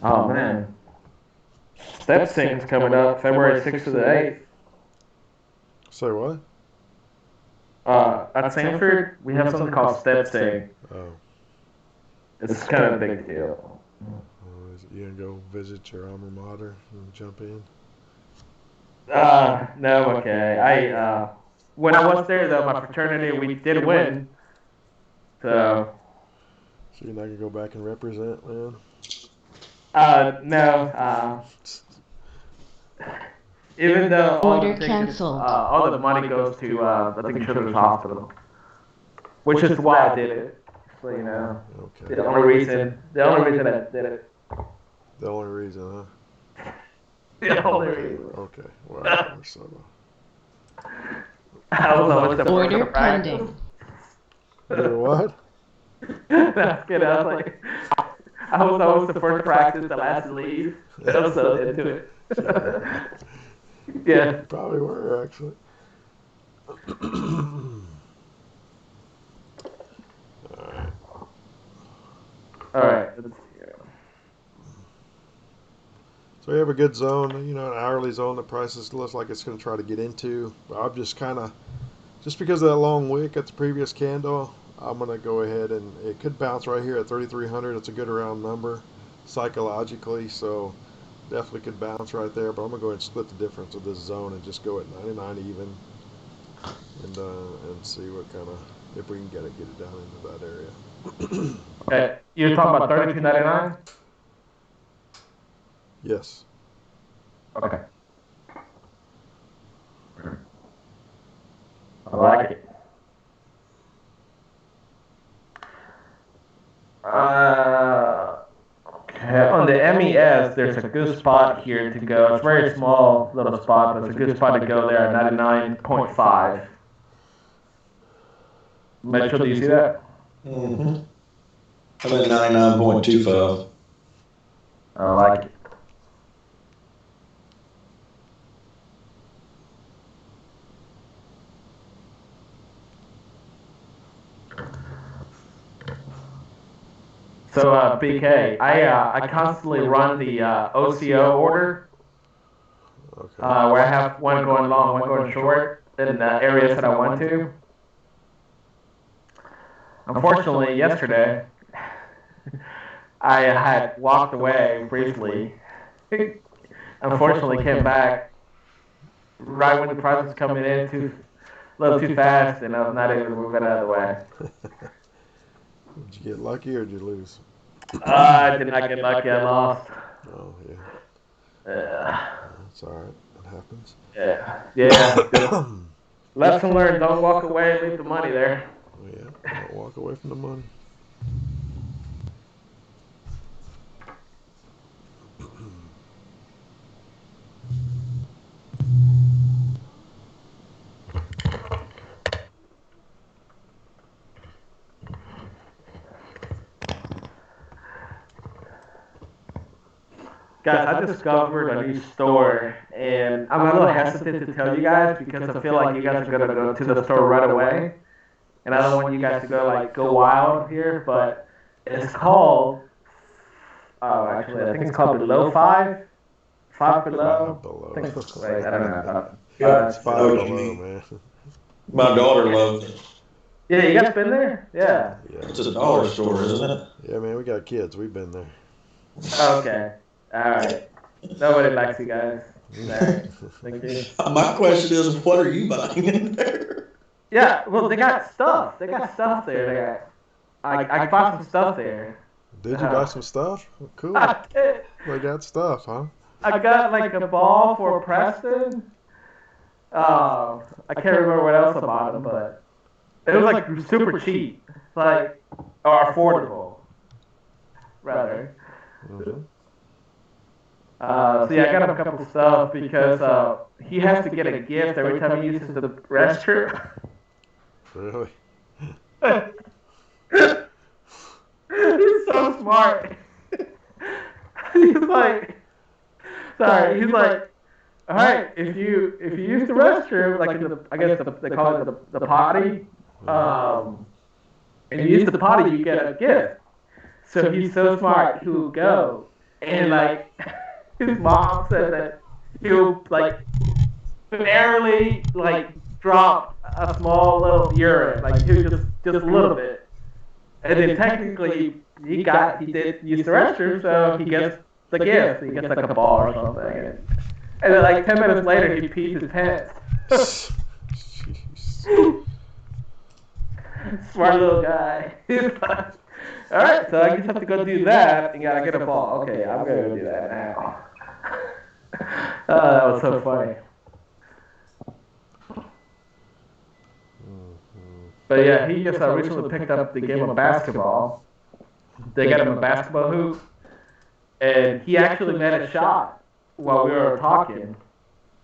S3: Oh man. Step Sync's coming up February 6th to the 8th.
S2: Say what?
S3: At Sanford, we have something called Step Sync.
S2: Oh.
S3: It's kind of a big deal.
S2: You gonna go visit your alma mater and jump in?
S3: No, okay. When I was there though, my fraternity, we did win. So
S2: you're not gonna go back and represent, man?
S3: No. Even though
S4: Order canceled.
S3: all the money goes to I think Children's Hospital, which is why I did it. So you know,
S2: Okay.
S3: the only reason I did it.
S2: The only reason, huh?
S3: The only reason.
S2: Okay. Well, so.
S3: I was always the first
S4: Order
S3: to practice.
S4: pending.
S2: You what?
S3: That's good. I was like, I was always the first to practice, the last to leave. I was so into it. Yeah.
S2: Probably were, actually.
S3: All right.
S2: So we have a good zone, you know, an hourly zone. The prices looks like it's going to try to get into. I'm just kind of, just because of that long wick at the previous candle, I'm gonna go ahead and it could bounce right here at 3,300. It's a good round number psychologically, so definitely could bounce right there. But I'm gonna go ahead and split the difference of this zone and just go at 99 even, and see what kind of if we can get it down into that area.
S3: Okay, you're talking about 32.99?
S2: Yes.
S3: Okay. I like it. Okay, on the MES, there's a good spot here to go. It's a very small little spot, but it's a good spot to go there at 99.5. Mitchell, do you see that?
S5: Mm-hmm. I'm at 99.25.
S3: I like it. So, BK, I constantly run the OCO order,
S2: Okay.
S3: where I have one going long, one going short in the areas that I want to. Unfortunately, yesterday, I had walked away briefly. Unfortunately, came back right when the price was coming in a little too fast, and I was not able to move it out of the way.
S2: Did you get lucky or did you lose?
S3: I did not get lucky. I lost.
S2: Oh yeah.
S3: Yeah.
S2: That's all right. That happens.
S3: Yeah. Lesson learned: don't walk away and leave the money there.
S2: Yeah. Don't walk away from the money.
S3: Guys, I discovered a new store, and I'm a little hesitant to tell you guys because I feel like you guys are gonna go to the store right away, and I don't want you guys to go wild here. But it's called, actually, I think it's called Below Five, Five Below.
S2: Below.
S3: I think it's, wait, I don't know.
S5: Yeah,
S2: It's Five
S5: Oh,
S2: Below,
S5: gee.
S2: man.
S5: My daughter loves it.
S3: Yeah, you guys been there? Yeah.
S2: Yeah.
S5: It's a dollar store, isn't it?
S2: Yeah, man. We got kids. We've been there.
S3: Okay. All right. Nobody likes you guys. Sorry. Thank you.
S5: My question is, what are you buying in there?
S3: Yeah, well, they got stuff. They got stuff there. I bought some stuff there.
S2: Did you buy some stuff? Cool.
S3: I did.
S2: They got stuff, huh?
S3: I got like a ball for Preston. I can't remember what else I bought him, but it was like super cheap, like or affordable, rather.
S2: Mm-hmm.
S3: So yeah, I got him a couple stuff because he has to get a gift every time he uses the restroom.
S2: Really?
S3: He's so smart. He's like, sorry. He's like, all right, if you use the restroom, like in the, I guess they call it the potty, and you use the potty, you get a gift. So he's so smart, he'll go and like his mom said that he'll like barely like drop a small little urine, like he'll just a little bit. And then technically he did use the restroom, so he gets the gift. He gets like a ball or something. And then like 10 minutes later he pees his pants.
S2: Jeez.
S3: Smart little guy. Alright, so I just have to go do that and gotta get a ball. Okay, I'm gonna go do that now. That was so funny. But yeah, he just recently picked up the game of basketball. They got him a basketball hoop, and he actually made a shot while we were talking.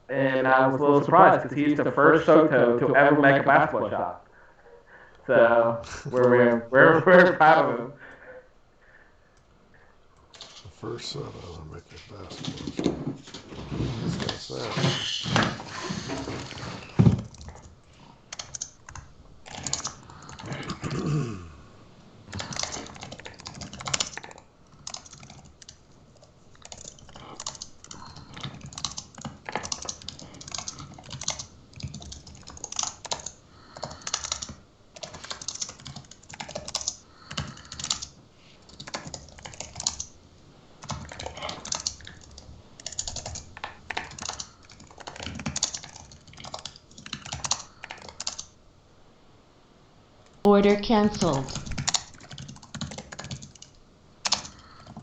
S3: And I was a little surprised because he's the first Soto to ever make a basketball shot. So we're proud of him.
S2: The first set I'll make a basketball. What's that?
S4: Order canceled.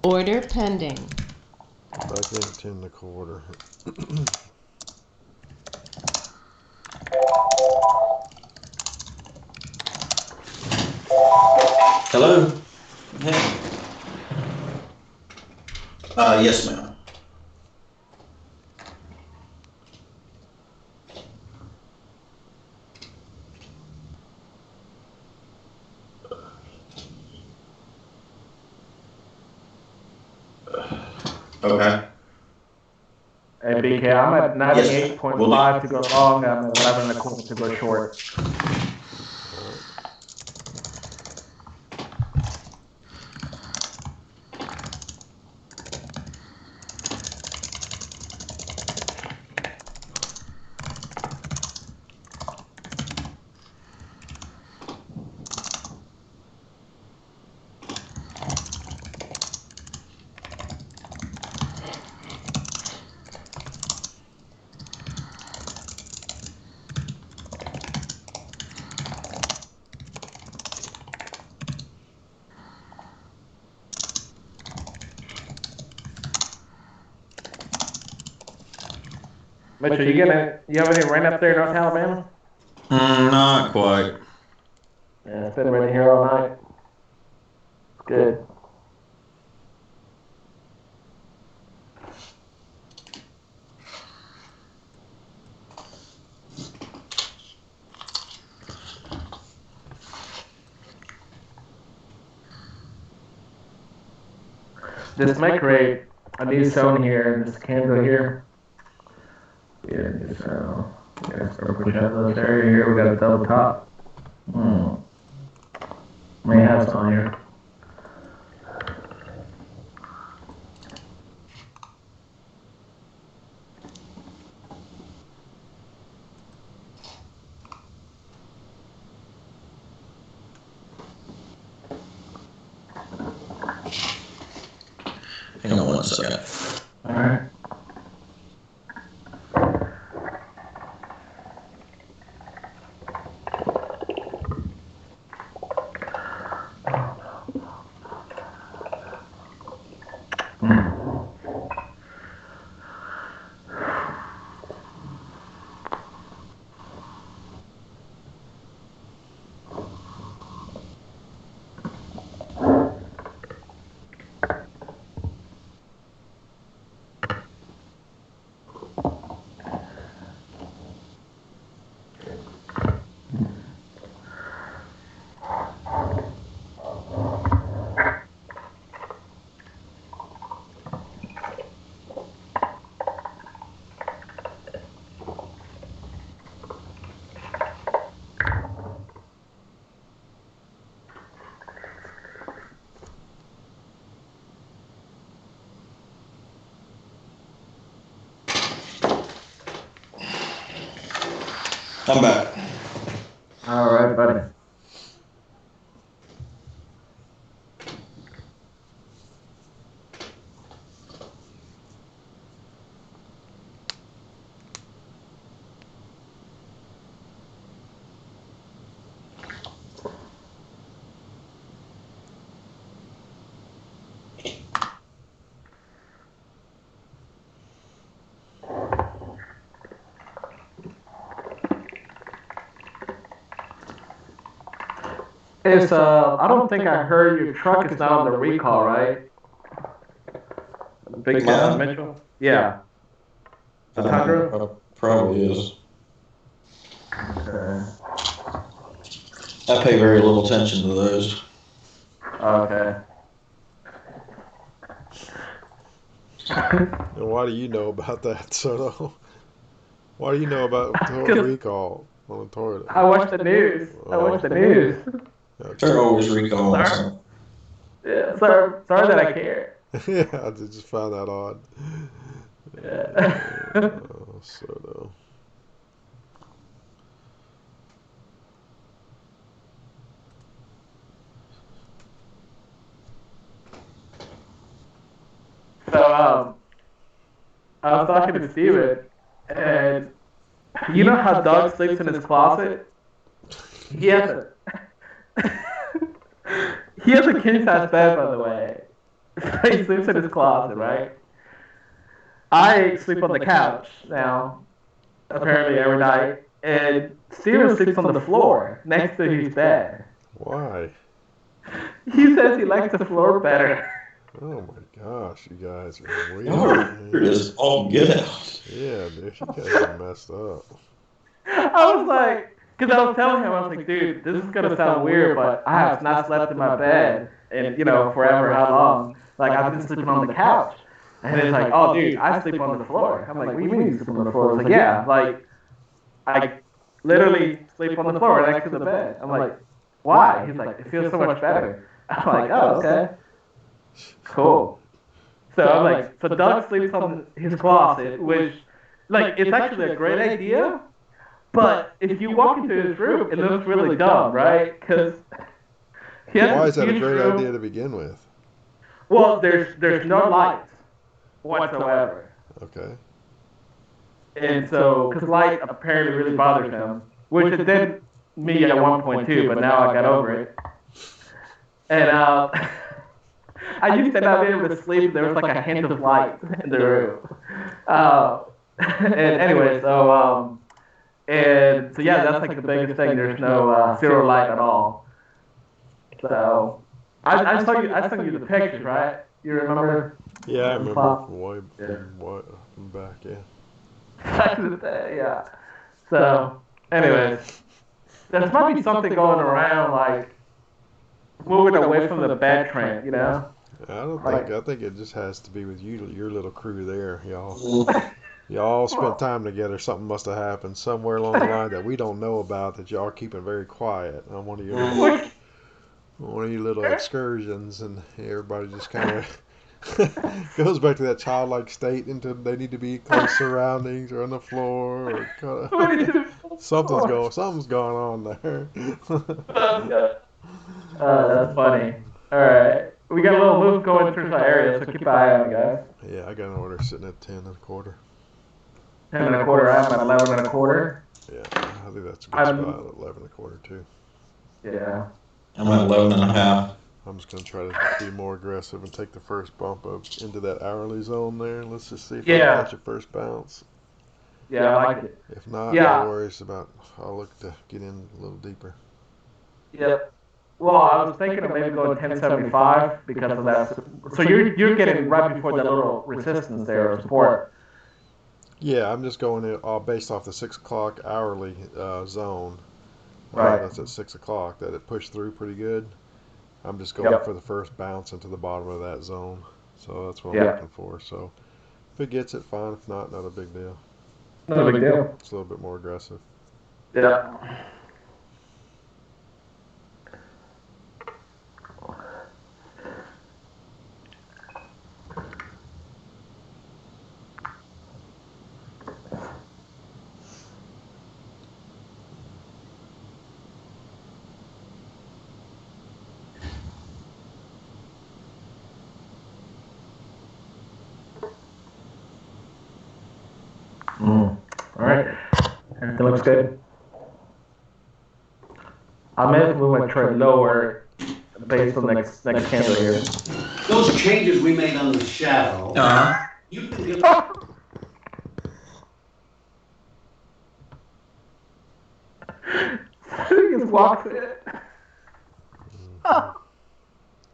S4: Order pending.
S2: Back into the quarter.
S5: Hello? Hey. Yes, ma'am. Okay.
S3: Hey, BK, I'm at
S5: Yes,
S3: 98.5 to go long. I'm at 11 and a quarter to go short. Mitchell, you have any rain up there in North Alabama?
S5: Not quite.
S3: Yeah, it's been raining here all night. It's good. This might create a new zone here in this candle here. Yeah, so yeah, start pushing out this area here. We got a double top. May have some here.
S5: Hang on one second.
S3: All right.
S5: I'm back.
S3: All right, buddy. It's I don't think I heard your truck is not on the recall, right? Big
S5: Mine?
S3: Mitchell? Yeah. The Tundra?
S5: Probably is.
S3: Okay.
S5: I pay very little attention to those.
S3: Okay.
S2: And why do you know about that, Soto? Why do you know about Toyota recall on a Toyota?
S3: I watch the news. I watch the news.
S5: They're always recalling something.
S3: Yeah, sorry that I care.
S2: Yeah, I just found that odd.
S3: Yeah.
S2: Soto.
S3: So, I was talking to Steven, and you know how Doug sleeps in his closet? He has he has a king size bed, by the way. So he sleeps in his closet, right? I sleep on the couch now, apparently every night, and Steven sleeps on the floor next to his bed.
S2: Why?
S3: He says he likes the floor better.
S2: Oh my gosh, you guys are weird.
S5: Y'all are weird as all get out.
S2: Yeah, dude, you guys are messed up.
S3: I was like, because I was telling him, I was like, dude, this is gonna sound weird, but I have not slept in my bed in forever. How long? Like I've been sleeping on the couch, and it's like, oh, dude, I sleep on the floor. I'm like, what do you mean you sleep on the floor? It's like, yeah, like I literally sleep on the floor next to the bed. I'm like, why? He's like, it feels so much better. I'm like, oh, okay, cool. So I'm like, so Doug sleeps on his closet, which, like, it's actually a great idea. But if you walk into his room, it looks really dumb, right? Because
S2: why is that a great idea to begin with?
S3: Well, there's no lights whatsoever.
S2: Okay.
S3: And so, because light apparently really bothers him, which it did me at one point too, but now I got over it. And I used to not be able to sleep. There was like a hint of light in the room. And anyway, so yeah, that's like the biggest thing. There's no zero light at all. So I sent you the pictures, right? You remember?
S2: Yeah, I remember from way from back. Yeah.
S3: Back in the day, yeah. So, anyways, there might be something going around, like moving away from the bed trend, you know?
S2: I don't think. I think it just has to be with you, your little crew there, y'all. Y'all spent time together. Something must have happened somewhere along the line that we don't know about that y'all are keeping very quiet on one of your little excursions, and everybody just kind of goes back to that childlike state into they need to be close surroundings or on the floor or kinda, something's going on there.
S3: That's funny. All right, we got a little move going through our area, so keep an eye on it, guys.
S2: Yeah, I got an order sitting at 10 1/4.
S3: 10 1/4. I'm at 11 1/4.
S2: Yeah, I think that's a good spot at 11 1/4 too.
S3: Yeah.
S5: I'm at 11.5.
S2: I'm just gonna try to be more aggressive and take the first bump up into that hourly zone there. Let's just see if I can catch a first bounce.
S3: Yeah, I like it.
S2: If not, no worries about. I'll look to get in a little deeper.
S3: Yep. Well, I was thinking of maybe going 1075 because of that. So you're getting right before that little resistance there or support.
S2: Yeah, I'm just going based off the 6 o'clock hourly zone.
S3: Right.
S2: That's at 6 o'clock that it pushed through pretty good. I'm just going for the first bounce into the bottom of that zone. So that's what I'm looking for. So if it gets it, fine. If not, not a big deal.
S3: Not a big deal.
S2: It's a little bit more aggressive.
S3: Yeah. All right. Everything looks good. I may have to move my trade lower based on next candle here.
S6: Those changes we made on the shadow, you can get...
S3: He just walks in.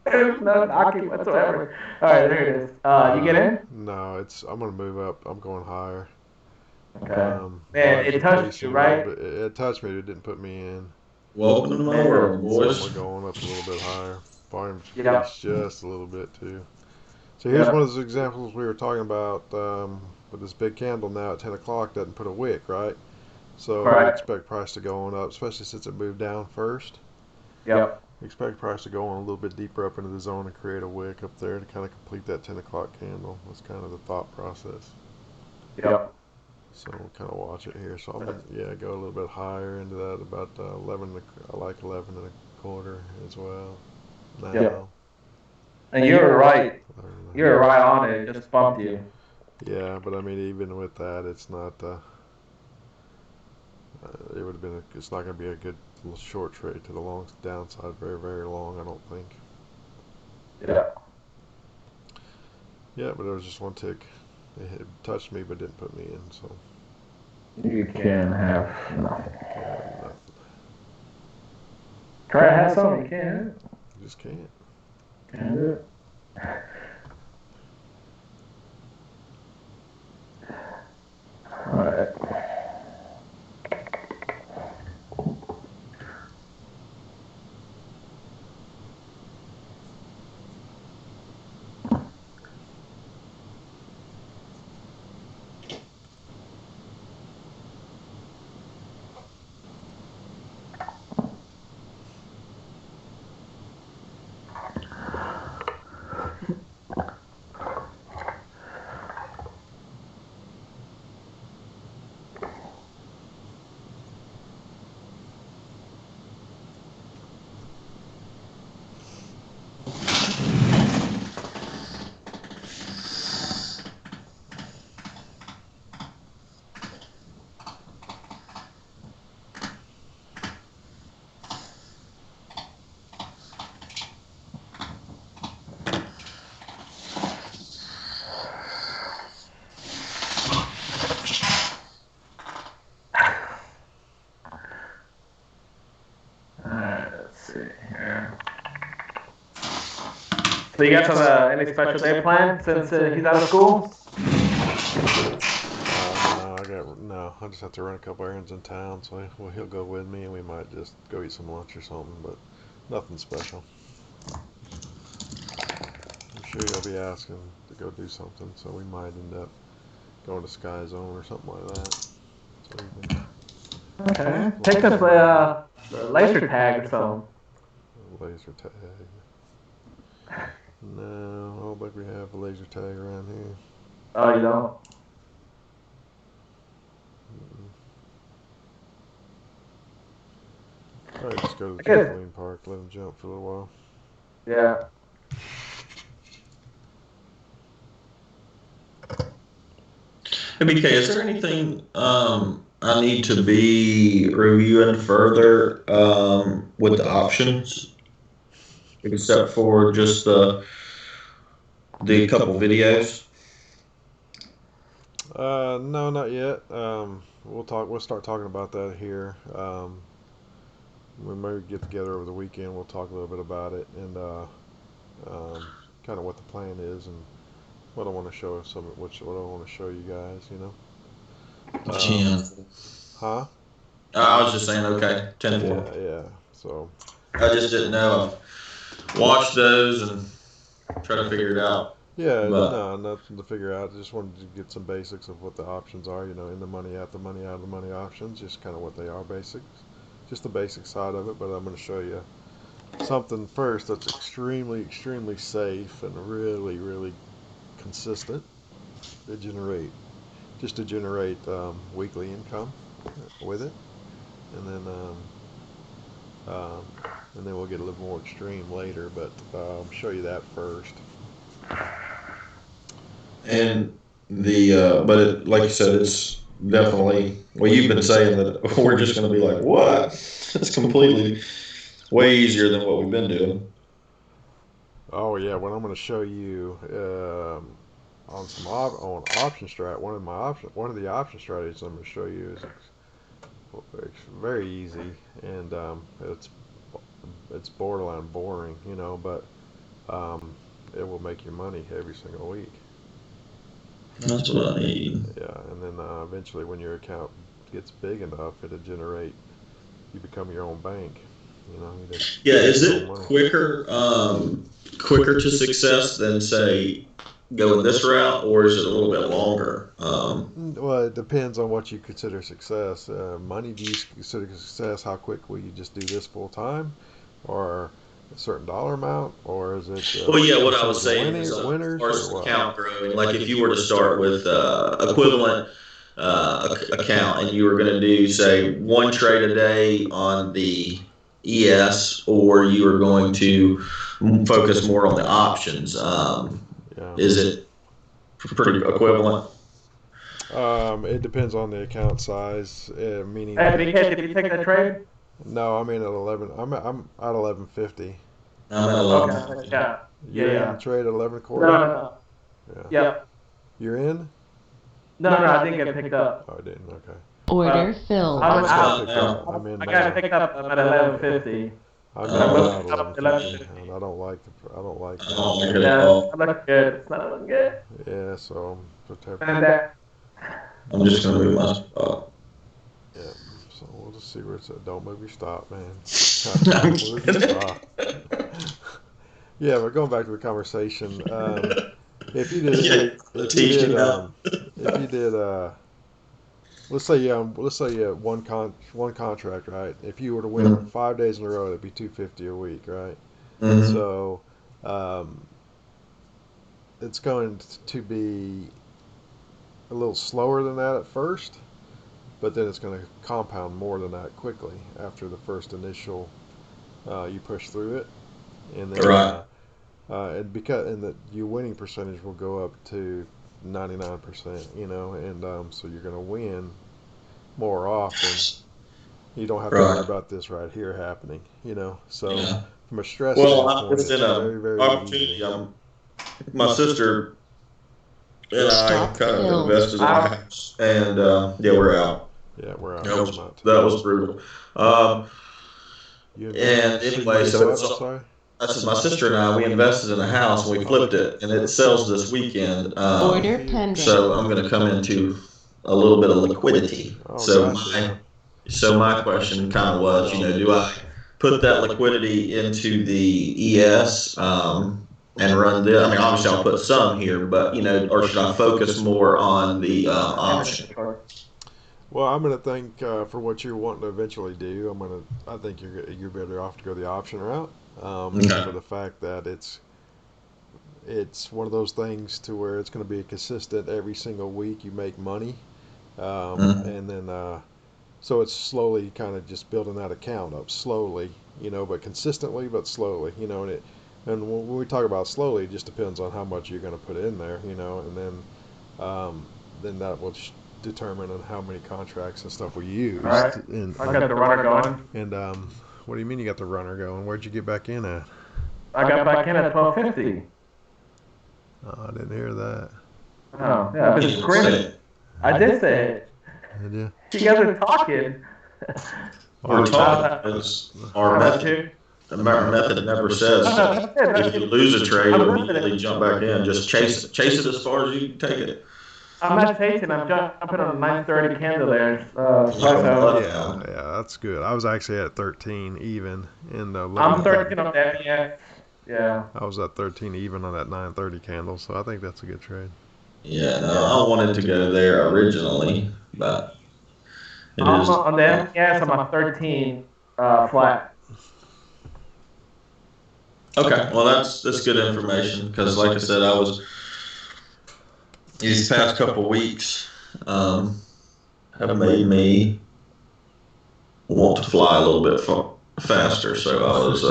S3: There's no knocking whatsoever. All right, there it is. You get in?
S2: No, I'm going to move up. I'm going higher.
S3: Okay. Man, it touched you, right?
S2: It touched me. It didn't put me in.
S5: Welcome to my world, boys.
S2: So we're going up a little bit higher. Volume just a little bit too. So here's one of those examples we were talking about with this big candle now at 10 o'clock doesn't put a wick, right? So I expect price to go on up, especially since it moved down first.
S3: Yep.
S2: Expect price to go on a little bit deeper up into the zone and create a wick up there to kind of complete that 10 o'clock candle. That's kind of the thought process.
S3: Yep.
S2: So we'll kind of watch it here. So I'm gonna go a little bit higher into that, about 11. I like 11 1/4 as well. Now.
S3: Yep. And you were right. You were right on it. It just bumped you.
S2: Yeah, but I mean, even with that, it's not. It would It's not going to be a good short trade to the long downside. Very, very long, I don't think.
S3: Yeah.
S2: Yeah, but there was just one tick. It touched me, but didn't put me in. So
S3: You can have nothing.
S2: nothing.
S3: Try to have something. You can't.
S2: You just can't.
S3: Can't do it. All right. So you got some any special day planned since he's out of school?
S2: No, I just have to run a couple errands in town, so he'll go with me, and we might just go eat some lunch or something, but nothing special. I'm sure he'll be asking to go do something, so we might end up going to Sky Zone or something like that. So
S3: Okay. Take the laser tag or something.
S2: Laser tag. No, I don't think we have a laser tag around here.
S3: Oh, you don't?
S2: Probably just go to the trampoline park, let him jump for a little while.
S3: Yeah.
S5: Hey, BK, is there anything I need to be reviewing further with the options, except for just the couple videos?
S2: No, not yet. We'll start talking about that here. We maybe get together over the weekend. We'll talk a little bit about it and kind of what the plan is and what I want to show what I want to show you guys. You know. Huh?
S5: I was just saying, okay, 10-4.
S2: Yeah. So.
S5: I just didn't know. I've watched those and try to figure it out.
S2: Yeah, no, nothing to figure out. I just wanted to get some basics of what the options are, you know, in the money, out the money, out of the money options, just kind of what they are, basics. Just the basic side of it, but I'm going to show you something first that's extremely, extremely safe and really, really consistent to generate weekly income with it. And then we'll get a little more extreme later, but I'll show you that first.
S5: And like you said, it's definitely, well, you've been saying that we're just going to be like, what? It's completely way easier than what we've been doing.
S2: Oh yeah, what I'm going to show you on option strat, one of the option strategies I'm going to show you is it's very easy, and it's borderline boring, you know, but it will make you money every single week.
S5: That's what I need.
S2: Yeah, and then eventually when your account gets big enough, it'll generate, you become your own bank. You know.
S5: Yeah, is it quicker to success than, say, going this route, or is it a little bit longer?
S2: Well, it depends on what you consider success. Money, do you consider success? How quick will you just do this full time, or a certain dollar amount, or is it?
S5: Well, yeah, what I was saying is, as account growing, like if you were to start with equivalent account and you were going to do, say, one trade a day on the ES, or you were going to focus more on the options. Is it pretty equivalent?
S2: It depends on the account size, meaning.
S3: Hey, BK, did you take that trade?
S2: No, I'm in at 11. I'm at 1150.
S5: I'm at 11.
S3: Okay, yeah.
S2: You're
S3: Yeah.
S2: in the trade at 11
S3: No,
S2: quarter.
S3: no.
S2: Yeah.
S3: Yep.
S2: You're in?
S3: No, I didn't get picked up.
S2: Oh, I didn't. Okay.
S4: Order filled.
S3: I'm
S2: Got picked
S3: out.
S2: up. I'm in
S3: I
S2: now.
S3: got picked up at 1150.
S2: I'm
S5: I
S2: not
S5: looked
S2: at
S3: up
S2: 1150, and I don't like
S5: I don't like
S2: that.
S5: it at
S3: Yeah,
S5: all.
S3: it looks good. It's not looking good.
S2: Yeah, so protect.
S3: And that.
S5: I'm just gonna move my spot.
S2: Yeah. So we'll just see where it's at. Don't move your stop, man.
S5: I'm
S2: Don't move your
S5: kidding.
S2: stop. Yeah, but going back to the conversation, if you did,
S5: Yeah,
S2: if you did,
S5: now.
S2: if you did, let's say you have one contract, right? If you were to win
S5: Mhm.
S2: 5 days in a row, it'd be 250 a week, right?
S5: Mhm.
S2: So, it's going to be a little slower than that at first, but then it's going to compound more than that quickly after the first initial you push through it, and then
S5: Right.
S2: and that your winning percentage will go up to 99%, and so you're going to win more often. You don't have to worry
S5: Right.
S2: about this right here happening, So
S5: Yeah.
S2: from a stress
S5: Well,
S2: standpoint,
S5: it's
S2: it's
S5: in
S2: very,
S5: a
S2: very
S5: opportunity.
S2: easy.
S5: My sister and I
S4: Stock
S5: kind of
S4: filled.
S5: invested in a house, and yeah, we're out.
S2: Yeah, we're out.
S5: That
S2: We're
S5: was,
S2: not.
S5: that was brutal.
S2: You
S5: And
S2: invested-
S5: anyway,
S2: you
S5: so
S2: said,
S5: it's-
S2: I'm sorry?
S5: I said my sister and I, we invested in a house and we flipped it, and it sells this weekend.
S4: Order pending.
S5: So I'm going to come into a little bit of liquidity.
S2: Oh,
S5: So
S2: gotcha.
S5: my question kind of was, do I put that liquidity into the ES and run the? I mean, obviously I'll put some here, but or should I focus more on the option?
S2: Well, I'm gonna think for what you're wanting to eventually do, I think you're better off to go the option route,
S5: Okay.
S2: for the fact that it's one of those things to where it's going to be consistent every single week. You make money, and then so it's slowly kind of just building that account up slowly, but consistently, but slowly, and when we talk about slowly, it just depends on how much you're going to put in there, and then that will determine on how many contracts and stuff we use.
S3: All right.
S2: And,
S3: I got the runner going.
S2: and what do you mean you got the runner going? Where'd you get back in at?
S3: I got back in at 1250.
S2: Oh, I didn't hear that.
S3: Oh, yeah, I've been screaming. I did say it.
S2: Did you?
S3: You guys are talking.
S5: We're talking is our method. Our method never says if you lose a trade, immediately jump back in. Just chase it. Chase it as far as you can take it.
S3: I'm not chasing. I'm jumping on a 930 candle there.
S2: Yeah, that's good. I was actually at 13 even in the.
S3: I'm 13 on that. Yeah.
S2: I was at 13 even on that 930 candle, so I think that's a good trade.
S5: Yeah, no, I wanted to go there originally, but it
S3: I'm
S5: is.
S3: on the MPS. I'm on 13 flat.
S5: Okay, well that's good information because, like I said, I was these past couple weeks have made me want to fly a little bit faster. So I was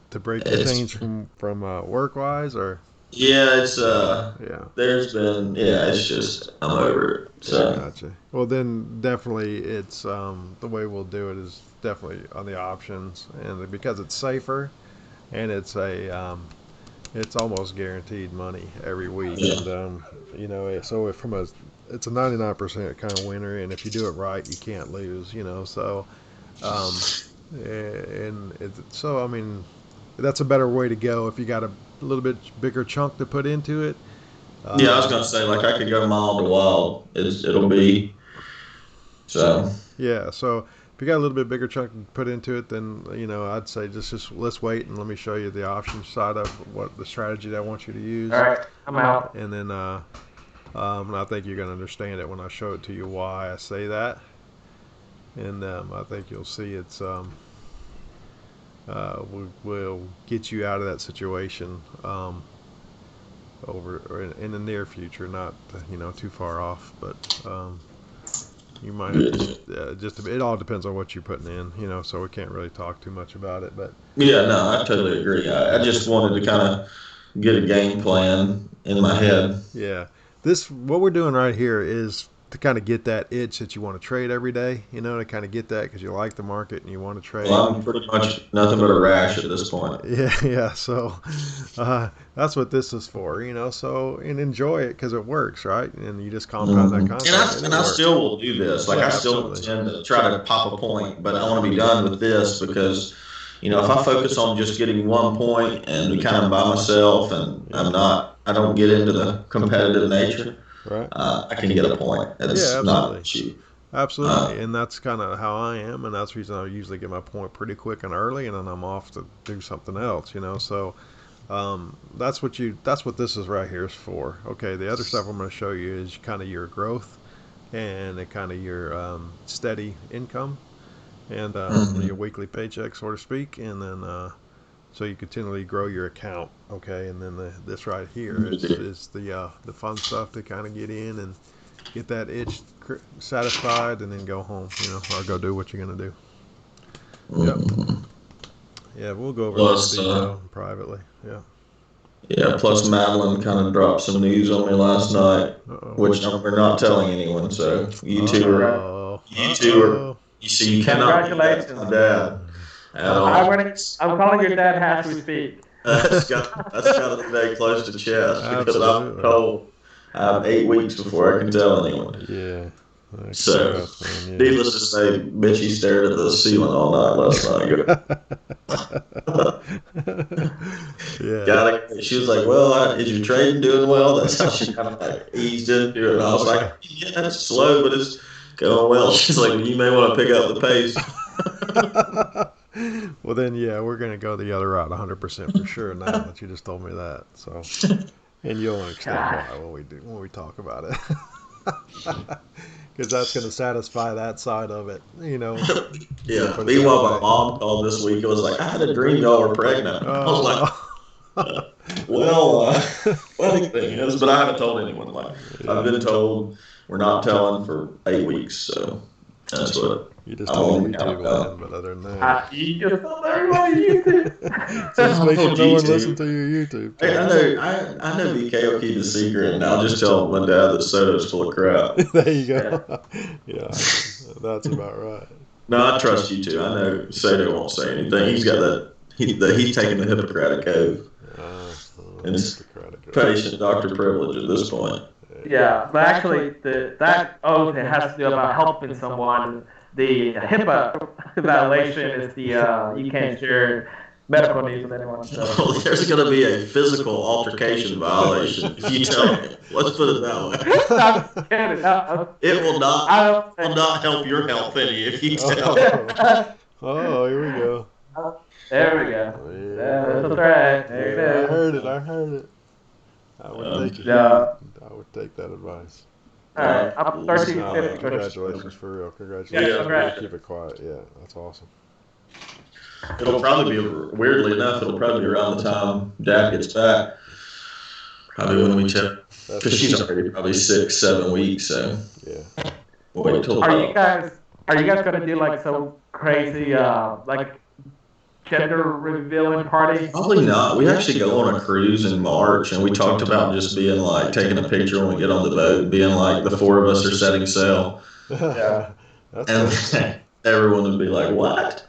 S2: to break the change from work wise, or
S5: yeah, it's
S2: yeah.
S5: There's been it's just I'm over it. So
S2: Gotcha. Well, then definitely it's the way we'll do it is definitely on the options, and because it's safer, and it's it's almost guaranteed money every week,
S5: Yeah.
S2: and so if it's a 99% kind of winner, and if you do it right, you can't lose, so I mean that's a better way to go if you got a little bit bigger chunk to put into it.
S5: yeah, I was gonna say like I could go mild to wild. It'll be so.
S2: Yeah, so if you got a little bit bigger chunk to put into it, then I'd say just let's wait and let me show you the option side of what the strategy that I want you to use.
S3: All right, I'm out.
S2: And then I think you're gonna understand it when I show it to you why I say that. And I think you'll see it's we'll get you out of that situation over in the near future, not too far off, but you might just it all depends on what you're putting in, so we can't really talk too much about it, but
S5: Yeah, no, I totally agree. I just wanted to kind of get a game plan in my head.
S2: Yeah. What we're doing right here is to kind of get that itch that you want to trade every day, to kind of get that because you like the market and you want to trade.
S5: Well, I'm pretty much nothing but a rash at this point.
S2: Yeah. So that's what this is for, so, and enjoy it because it works, right? And you just compound that concept.
S5: And I still will do this. Like, I still tend to try to pop a point, but I want to be done with this because, if I focus on just getting 1 point and be kind of by myself and I don't get into the competitive nature,
S2: right?
S5: I can get a point. It's not cheap.
S2: Absolutely, and that's kind of how I am, and that's the reason I usually get my point pretty quick and early, and then I'm off to do something else, So that's what this is right here is for. Okay, the other stuff I'm going to show you is kind of your growth and kind of your steady income and your weekly paycheck, so to speak, and then so you continually grow your account. Okay, and then this right here is the fun stuff to kind of get in and get that itch satisfied and then go home, or go do what you're going to do. Yep. Yeah, we'll go over that in detail privately. Yeah.
S5: Yeah, plus Madeline kind of dropped some news on me last night, which we're not telling anyone, so you two are, you see, you cannot
S3: Congratulations.
S5: my dad.
S3: I'm calling your dad as we speak.
S5: That's got to stay close to chest because I'm told I have 8 weeks before I can tell anyone.
S2: Yeah.
S5: So, needless to say, Mitchie stared at the ceiling all night last night.
S2: Yeah.
S5: She was like, "Well, is your trading doing well?" That's how she kind of like eased into it. And I was like, "Yeah, it's slow, but it's going well." She's like, "You may want to pick up the pace."
S2: Well, then, yeah, we're going to go the other route 100% for sure now that you just told me that. So, and you'll understand why when we talk about it. Because that's going to satisfy that side of it,
S5: Yeah. Meanwhile, my mom called this week. It was like, "I had a dream y'all were pregnant." I was like, funny thing is, but I haven't told anyone. Like, I've been told we're not telling for 8 weeks, so that's what.
S2: You just told YouTube, man, but other than that,
S3: you just told everybody YouTube.
S2: Just make sure no one listen to your YouTube.
S5: Hey, I know BK will keep the secret, and I'll just tell my dad that soda's full of crap.
S2: There you go. Yeah, that's about right.
S5: No, I trust you too. I know Soda won't say anything. He's got that. He's taking the Hippocratic oath. And it's patient doctor privilege at this point.
S3: Yeah, but actually, that oath has to do about helping someone. The HIPAA violation is you can't share medical news with anyone. So.
S5: Well, there's going to be a physical altercation violation if you tell me. Let's put it that way.
S3: I'm kidding.
S5: It will not help your health any if you tell me.
S2: Oh, here we go.
S3: There we go.
S2: Yeah.
S3: That's right. There it is.
S2: I heard it. I would take that advice.
S3: All right, I'm 13 minutes.
S2: Congratulations, for real. Congratulations.
S3: Yeah, congrats.
S2: Keep it quiet. Yeah, that's awesome.
S5: It'll probably be, weirdly enough, it'll probably be around the time Dad gets back. Probably when we check. Because she's already probably 6-7 weeks, so.
S2: Yeah.
S5: We'll wait till.
S3: Are you guys gonna do like some crazy like gender revealing party?
S5: Probably not. We actually go on a cruise in March, and we talked about just being like taking a picture when we get on the boat, being like the four of us are setting sail.
S3: Yeah.
S5: And everyone would be like, "What?"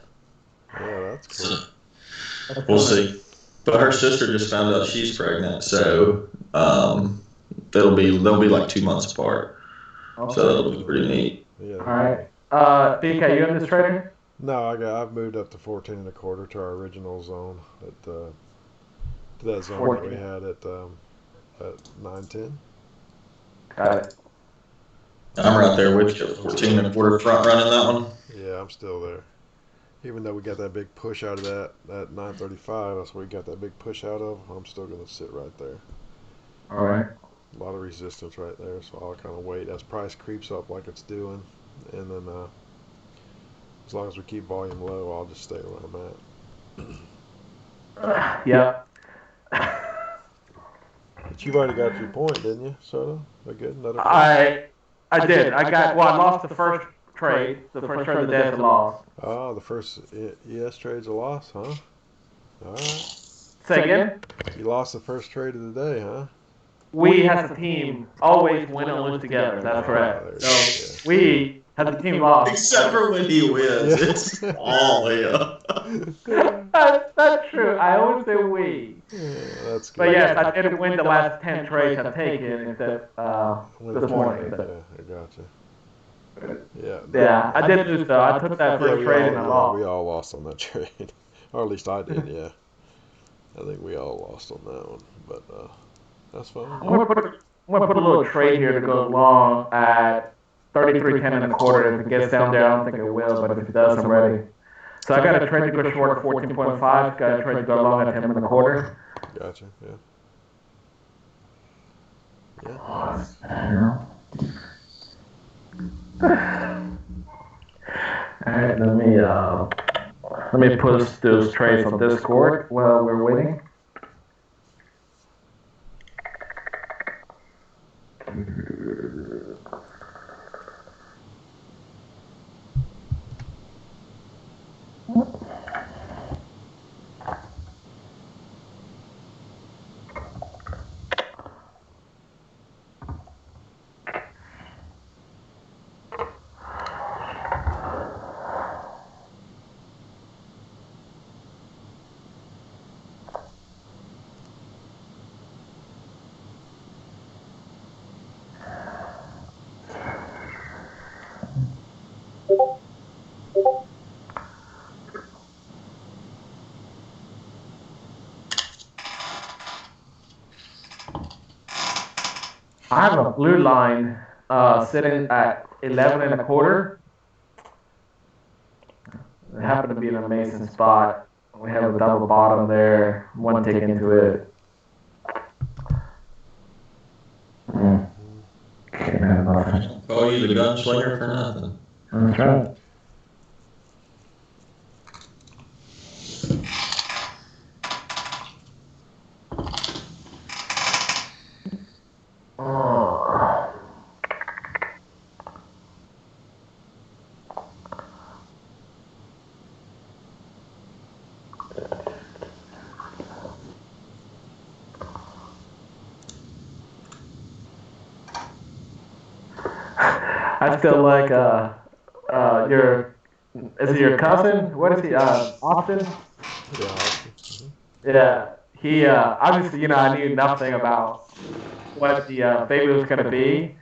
S2: Yeah, that's cool.
S5: So, we'll see. But her sister just found out she's pregnant, so they'll be like 2 months apart. Okay. So that'll be pretty neat.
S2: Yeah.
S3: All right. BK, you in this trading?
S2: No, I've moved up to 14 1/4 to our original zone to that zone 14. That we had at 9-10.
S3: Got it.
S5: I'm right there with you. 14 1/4 front running that one.
S2: Yeah, I'm still there. Even though we got that big push out of that 935, that's where we got that big push out of. I'm still gonna sit right there.
S3: All right.
S2: A lot of resistance right there, so I'll kind of wait as price creeps up like it's doing, and then as long as we keep volume low, I'll just stay where I'm
S3: at. Yeah.
S2: But you've already got your point, didn't you, Soda? Good. Another point?
S3: I did. I lost the first trade. The first trade of the day is a loss.
S2: Oh, the first ES trade's a loss, huh? All right.
S3: Say again?
S2: You lost the first trade of the day, huh?
S3: We as a team always win and lose together. That's correct. So we as a team lost.
S5: Except for when he wins, it's all him.
S3: That's true. I always say we.
S2: Yeah, that's good.
S3: But yes, I did win the last 10 trades I've taken except this morning.
S2: Yeah, I gotcha. Yeah.
S3: Yeah, I did lose though. I took that first trade and I lost.
S2: We all lost on that trade. Or at least I did, yeah. I think we all lost on that one. But that's fine.
S3: I'm gonna put a little trade here to go long at 33.10 and a quarter. If it gets down there, I don't think it will, but if it does, I'm ready. So I got a trade to go short at 14.5. Got a trade to go long at 10 and a quarter.
S2: Gotcha. Yeah.
S3: All right, let me post those trades on Discord while we're waiting. I have a blue line sitting at 11 and a quarter. It happened to be an amazing spot. We have a double bottom there, one tick into it.
S5: Call you the gunslinger for nothing.
S3: That's right. I feel like is it your cousin? What is he? Austin? Yeah. He obviously, I knew nothing about what the baby was gonna be,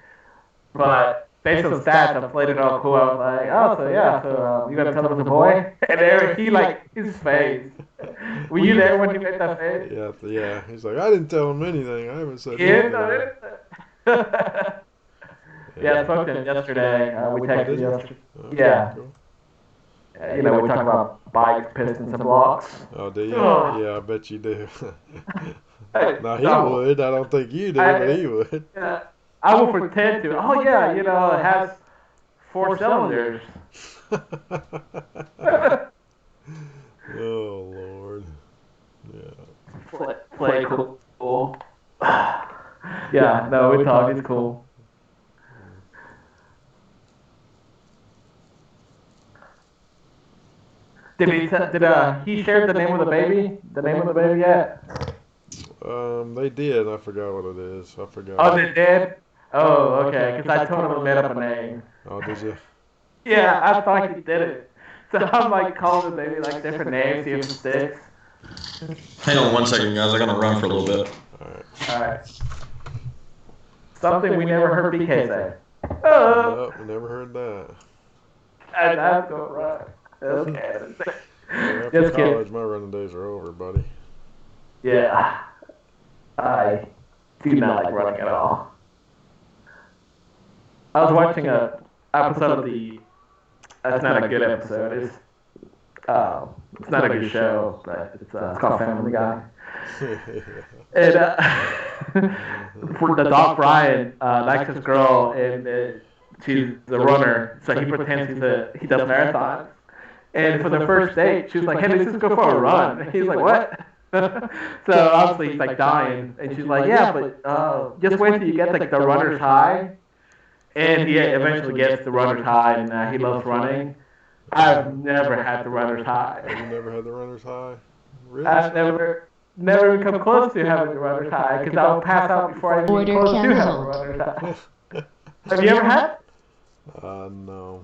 S3: but based on stats, I played it all cool. I was like, oh, so you gonna tell him it's a boy? And there, his face. Were you there when he made that face?
S2: Yeah. He's like, I didn't tell him anything. I haven't said
S3: anything.
S2: Yeah,
S3: I spoke to him yesterday. We texted yesterday.
S2: Okay,
S3: Yeah.
S2: cool.
S3: We talk about bikes, pistons, and blocks.
S2: Oh, do you?
S3: Oh.
S2: Yeah, I bet you do.
S3: Hey,
S2: Now, he would. I don't think you do, but he would.
S3: Yeah, I will pretend to. Oh, yeah, it has 4 cylinders.
S2: Oh, Lord. Yeah.
S3: Play cool. Yeah, no, we talk. It's cool. Did he share the name of the baby? The name of the baby yet?
S2: They did. I forgot what it is. I forgot.
S3: Oh, they did? Oh, okay. Because I told him to make up a name.
S2: Oh, did you?
S3: Yeah, I thought he did it. So I'm like calling the baby like different names, see if it sticks.
S5: Hang on 1 second, guys. I gotta run for a little bit.
S3: All right. Something we never heard BK say.
S2: Nope, never heard that.
S3: That's all right. Okay.
S2: After
S3: Just
S2: college,
S3: kidding.
S2: my running days are over, buddy.
S3: Yeah. I do not like running at all. I was watching a episode of it's not a good episode. It's not a good show, but it's called Family Guy. And for the Doc Ryan likes this girl, and she's the runner, so he pretends he does marathons. And for the first date, she was like, "Hey, let's just go for a run." And he's like, "What?" So obviously he's like dying, and she's like, "Yeah, but just wait till you get like the runner's high." And he eventually gets the runner's high, and he loves running. I've never had the runner's high.
S2: You never had the runner's high? Really?
S3: I've never. never even come close to having a runner's high because I'll pass out before I even
S4: Order
S3: close to having a
S4: canceled.
S3: runner's high. Have you ever had?
S2: No.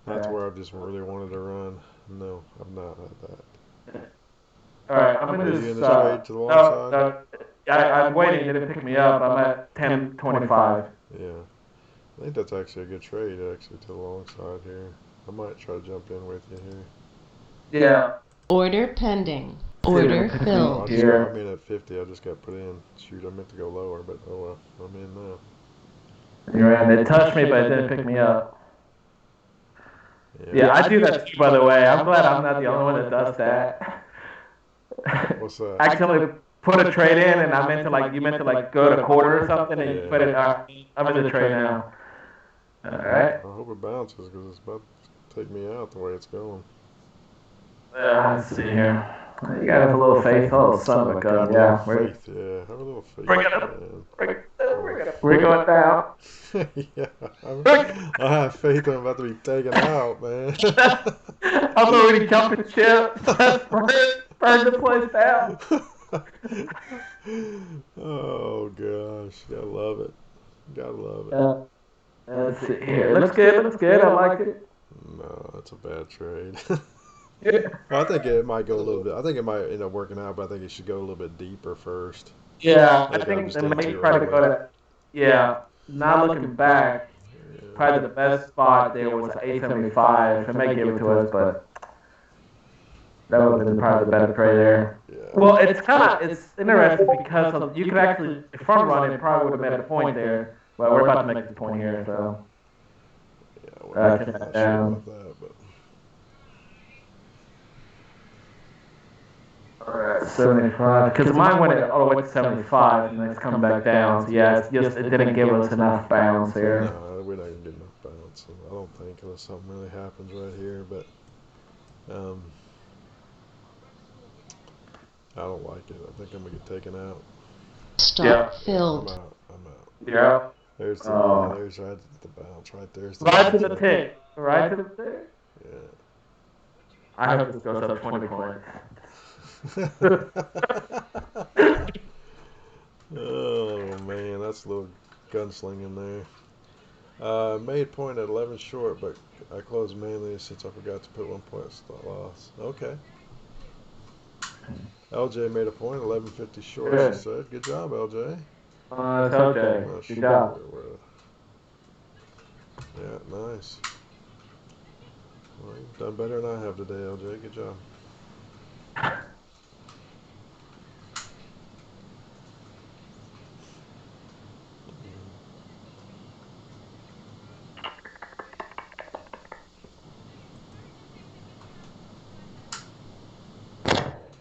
S2: That's where I've just really wanted to run. No, I've not had that.
S3: All right, I'm
S2: Are
S3: in
S2: you
S3: this.
S2: in the trade to the long side?
S3: I'm waiting. They didn't pick me up. I'm at 10.25.
S2: Yeah. I think that's actually a good trade, actually, to the long side here. I might try to jump in with you here.
S3: Yeah.
S4: Order pending. Order
S2: Oh,
S4: filled.
S2: I'm in at 50. I just got put in. Shoot, I meant to go lower, but oh well. I'm in now.
S3: You're in. They touched me, but it didn't pick me up. Yeah, I do that too, by the way. I'm glad I'm not the only one that does that.
S2: What's that?
S3: Actually, put a trade in, and I meant to like you meant to like go to quarter or something, and you put it. I'm in the trade now. All right.
S2: I hope it bounces because it's about to take me out the way it's going.
S3: Let's see here. You gotta have a little faith. Oh, son of a gun. Yeah.
S2: Faith, yeah. Have a little faith.
S3: Bring it up. We're going down.
S2: Yeah. I have faith I'm about to be taken out, man.
S3: I'm already jumping ship. Burn the place down.
S2: Oh gosh, gotta love it. Gotta love it.
S3: Let's see here. Looks good. Looks good. I like it.
S2: No, that's a bad trade.
S3: Yeah.
S2: I think it might go a little bit. I think it might end up working out, but I think it should go a little bit deeper first.
S3: Yeah, I
S2: Like,
S3: think
S2: I'm
S3: they
S2: just
S3: may
S2: too
S3: try to
S2: early.
S3: go to. Yeah, now looking back, probably the best spot there was 875. It may give it to us, but that would have been probably the better trade there.
S2: Yeah.
S3: Well, it's interesting because you could actually, if front run it, probably would have made a point there. Well, we're about to make the point here, so.
S2: Yeah, well, I'm
S3: Okay,
S2: not sure about that, but
S3: Alright, 75. Because mine went all the way to 75, and then it's coming back down. So yeah, it's just it didn't give us enough bounce here.
S2: no, we're not gonna get enough bounce. I don't think unless something really happens right here, but I don't like it. I think I'm gonna get taken out.
S4: Stop
S3: Yeah.
S2: I'm
S4: filled.
S2: out. I'm out.
S3: Yeah.
S2: There's the
S3: Oh.
S2: there's right the bounce right there's the
S3: Right to
S2: bounce.
S3: the tick. Right to the tick.
S2: Yeah.
S3: I hope this goes up 20 points.
S2: Oh man, that's a little gunslinging there. Made point at 11 short, but I closed mainly since I forgot to put 1 point loss. Okay. LJ made a point, 11.50 short.
S3: Good.
S2: She said, "Good job, LJ."
S3: It's okay.
S2: Not
S3: Good
S2: sure
S3: job.
S2: Yeah, nice. Well, you've done better than I have today, LJ. Good job.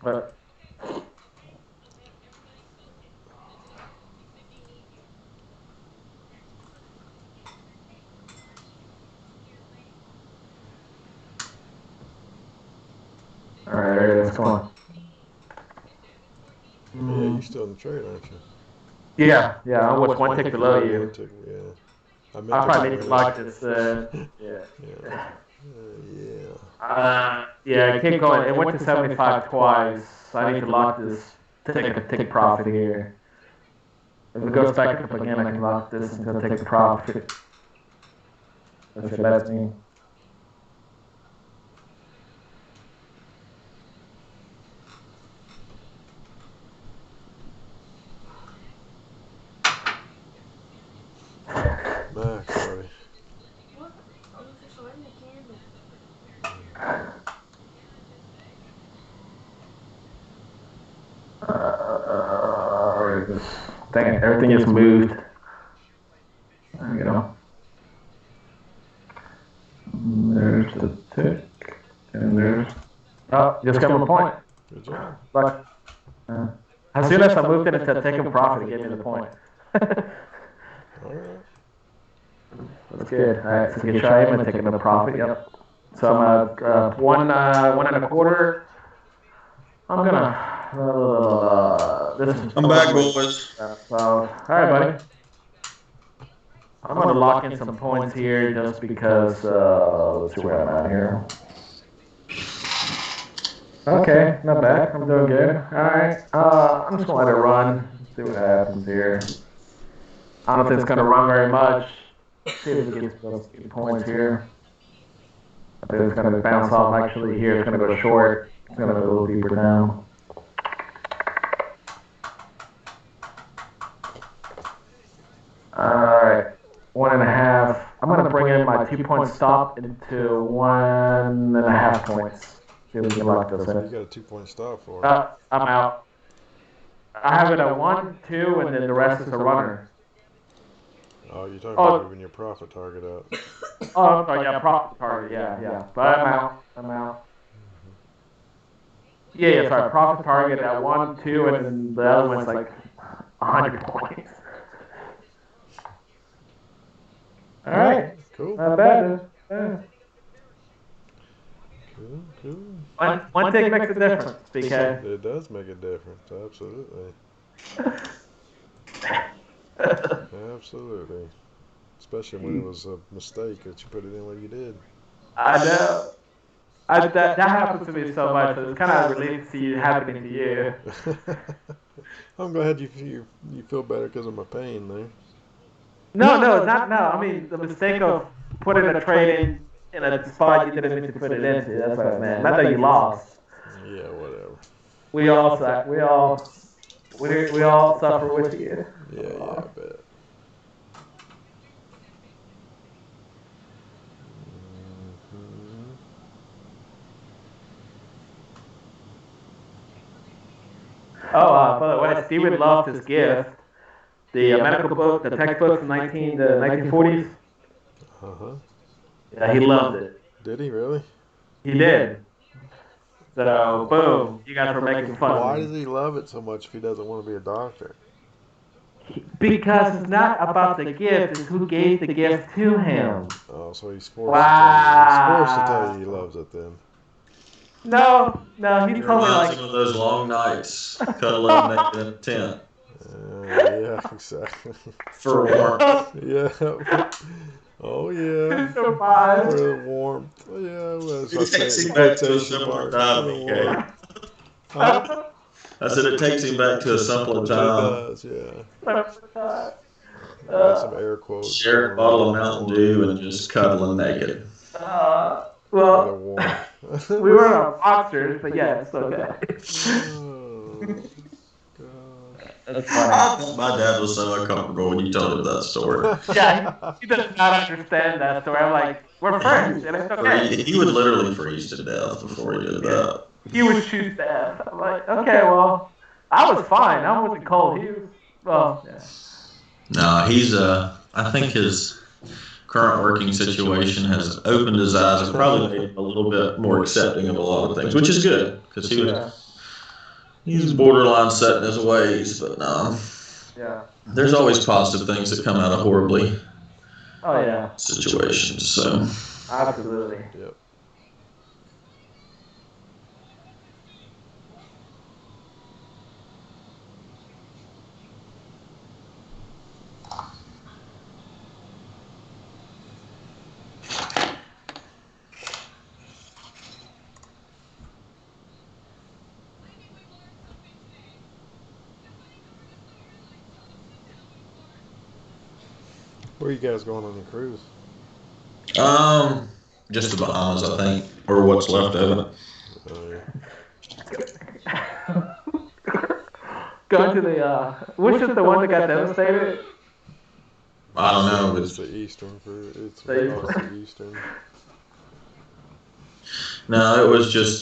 S3: But all right, there it is. Come on.
S2: Yeah, you're still in the trade, aren't you?
S3: Yeah, I was one tick below you.
S2: Yeah. I
S3: I probably need to lock this.
S2: Yeah.
S3: Yeah, keep going. It went to 75 twice. So I need to lock this. Take a profit here. If it goes back up again, I can lock this and go take the profit. If it lets me.
S2: Max, buddy.
S3: Dang it, everything just moved. There you go. There's the tick. And there's. Oh, just got my point.
S2: Good job.
S3: But, as soon as I moved it into taking profit, it gave me the point.
S2: All right.
S3: That's good. All right, so good try. I'm going to take another profit. Yep. So I'm at 1 1.25. I'm gonna. This is.
S5: I'm back, boys.
S3: All right, buddy. I'm gonna lock in some points here just because. Let's see where I'm at here. Okay, not bad. I'm doing good. All right. I'm just gonna let it run. See what happens here. I don't think it's gonna run very much. See if it gets those few points here. I think it's gonna bounce off actually here. It's gonna go short. It's gonna go a little deeper down. All right. 1.5. I'm gonna bring in my 2-point stop into 1.5 points. See if we can lock this
S2: You
S3: in.
S2: got a 2-point stop for it.
S3: I'm out. I have it at 1, 2, and then the rest is a runner.
S2: Oh, you're talking about moving your profit target up.
S3: Oh, sorry, yeah, profit target, yeah. But I'm out. Yeah, sorry, profit target at 1, 2, and then the other one's like 100 points. All right.
S2: Cool.
S3: Not bad.
S2: Cool.
S3: One tick makes a difference, BK.
S2: It does make a difference, absolutely. Absolutely. Especially when it was a mistake that you put it in where you did.
S3: I know. That happens to me so much. So it's kind of relief to see it happening to you.
S2: I'm glad you feel better because of my pain there.
S3: No, not. I mean, the mistake of putting a trade in a spot you didn't mean to put it into. That's what I meant. Not that you lost.
S2: Yeah, whatever.
S3: We all suffer with you.
S2: Yeah, I bet.
S3: Oh, by the way, Steven loved his gift. The medical book, the textbooks from the 1940s.
S2: Uh-huh.
S3: Yeah, he loved it.
S2: Did he really?
S3: He did. So, boom, you guys were making fun
S2: Why
S3: of
S2: does
S3: me.
S2: he love it so much if he doesn't want to be a doctor?
S3: Because it's not about the gift, it's who gave the gift to him.
S2: Oh, so he's forced to tell you he loves it then.
S3: No, he told me
S5: Reminds
S3: like,
S5: him of those long nights cuddling up in a tent
S2: Yeah, exactly.
S5: for warmth.
S2: Yeah. Oh, yeah. For
S3: survive.
S2: the warmth. Yeah, well,
S5: It takes him back to a simpler time,
S2: For the
S5: okay?
S2: warmth. Huh?
S5: I said it takes him back to a simpler
S2: It
S5: time.
S2: does, yeah. Got some air quotes.
S5: Share a bottle of Mountain Dew and just cuddling naked.
S2: For the
S3: Well,
S2: warmth.
S3: we were on boxers, but yeah, it's okay.
S2: Oh, gosh.
S3: That's fine.
S5: My dad was so uncomfortable when you told him that story.
S3: Yeah, he does not understand that story. I'm like, we're friends, and it's okay.
S5: He would literally freeze to death before he did that.
S3: He would shoot death. I'm like, okay, well, I was fine. I wasn't cold. He was, well, yeah.
S5: No, he's I think his current working situation has opened his eyes and probably made him a little bit more accepting of a lot of things, which is good because he's borderline set in his ways. But no, there's always positive things that come out of horribly situations. So
S3: Absolutely.
S2: Yep. Where are you guys going on your cruise?
S5: just the Bahamas, I think, or what's left of it.
S2: Oh, yeah.
S3: Going to the, which is the one that got devastated?
S5: I don't know.
S2: It's the Eastern cruise. It's
S3: The
S2: the Eastern.
S5: No, it was just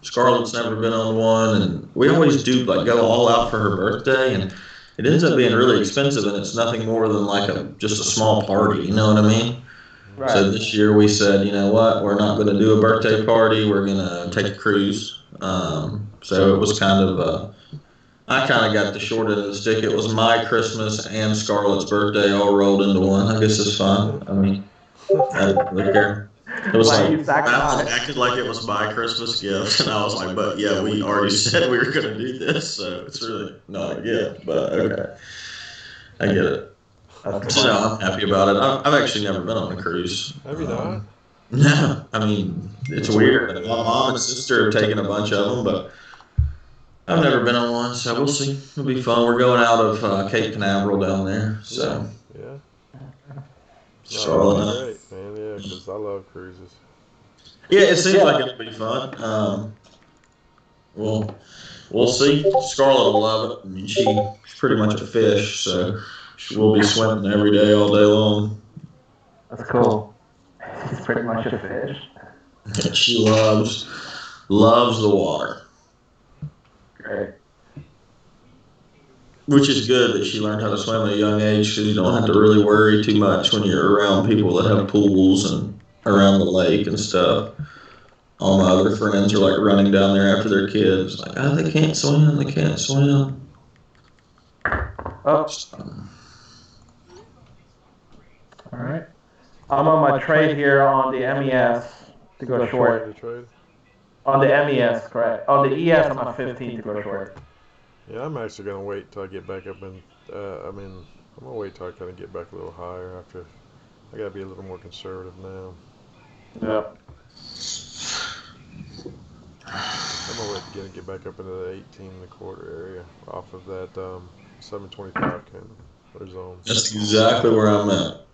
S5: Scarlett's never been on one, and we always do like go all out for her birthday, and it ends up being really expensive, and it's nothing more than like just a small party. You know what I mean?
S3: Right.
S5: So this year we said, you know what, we're not going to do a birthday party. We're going to take a cruise. So it was kind of I kind of got the short end of the stick. It was my Christmas and Scarlett's birthday all rolled into one. I guess it's fine. I mean, I didn't really care. It was
S3: Like
S5: like,
S3: you sacrificed.
S5: I acted like it was my Christmas gift, and I was like, but yeah, we already said we were going to do this, so it's really not a gift, but okay. I get it. So no, I'm happy about it. I've actually never been on a cruise.
S2: Have you not?
S5: No, I mean, it's weird. My mom and sister have taken a bunch of them, but I've never been on one, so we'll see. It'll be fun. We're going out of Cape Canaveral down there, so.
S2: Yeah.
S5: Charlotte.
S2: No, great, man. Yeah, because I love cruises.
S5: Yeah, it seems like it'll be fun. We'll see. Scarlett will love it. I mean, she's pretty much a fish, so we'll be swimming every day, all day long.
S3: That's cool. She's pretty much a fish.
S5: She loves the water.
S3: Great.
S5: Which is good that she learned how to swim at a young age, because you don't have to really worry too much when you're around people that have pools and around the lake and stuff. All my other friends are like running down there after their kids, like, oh, they can't swim, they can't swim.
S3: Oh. All right. I'm on my trade here on the MES to go short. On the MES, correct. On the ES, I'm on 15 to go short.
S2: Yeah, I'm actually going to wait till I get back up and, I'm going to wait till I kind of get back a little higher after. I got to be a little more conservative now.
S3: Yep.
S2: I'm going to wait to get back up into the 18 and a quarter area off of that 725 kind of zone.
S5: That's exactly where I'm at.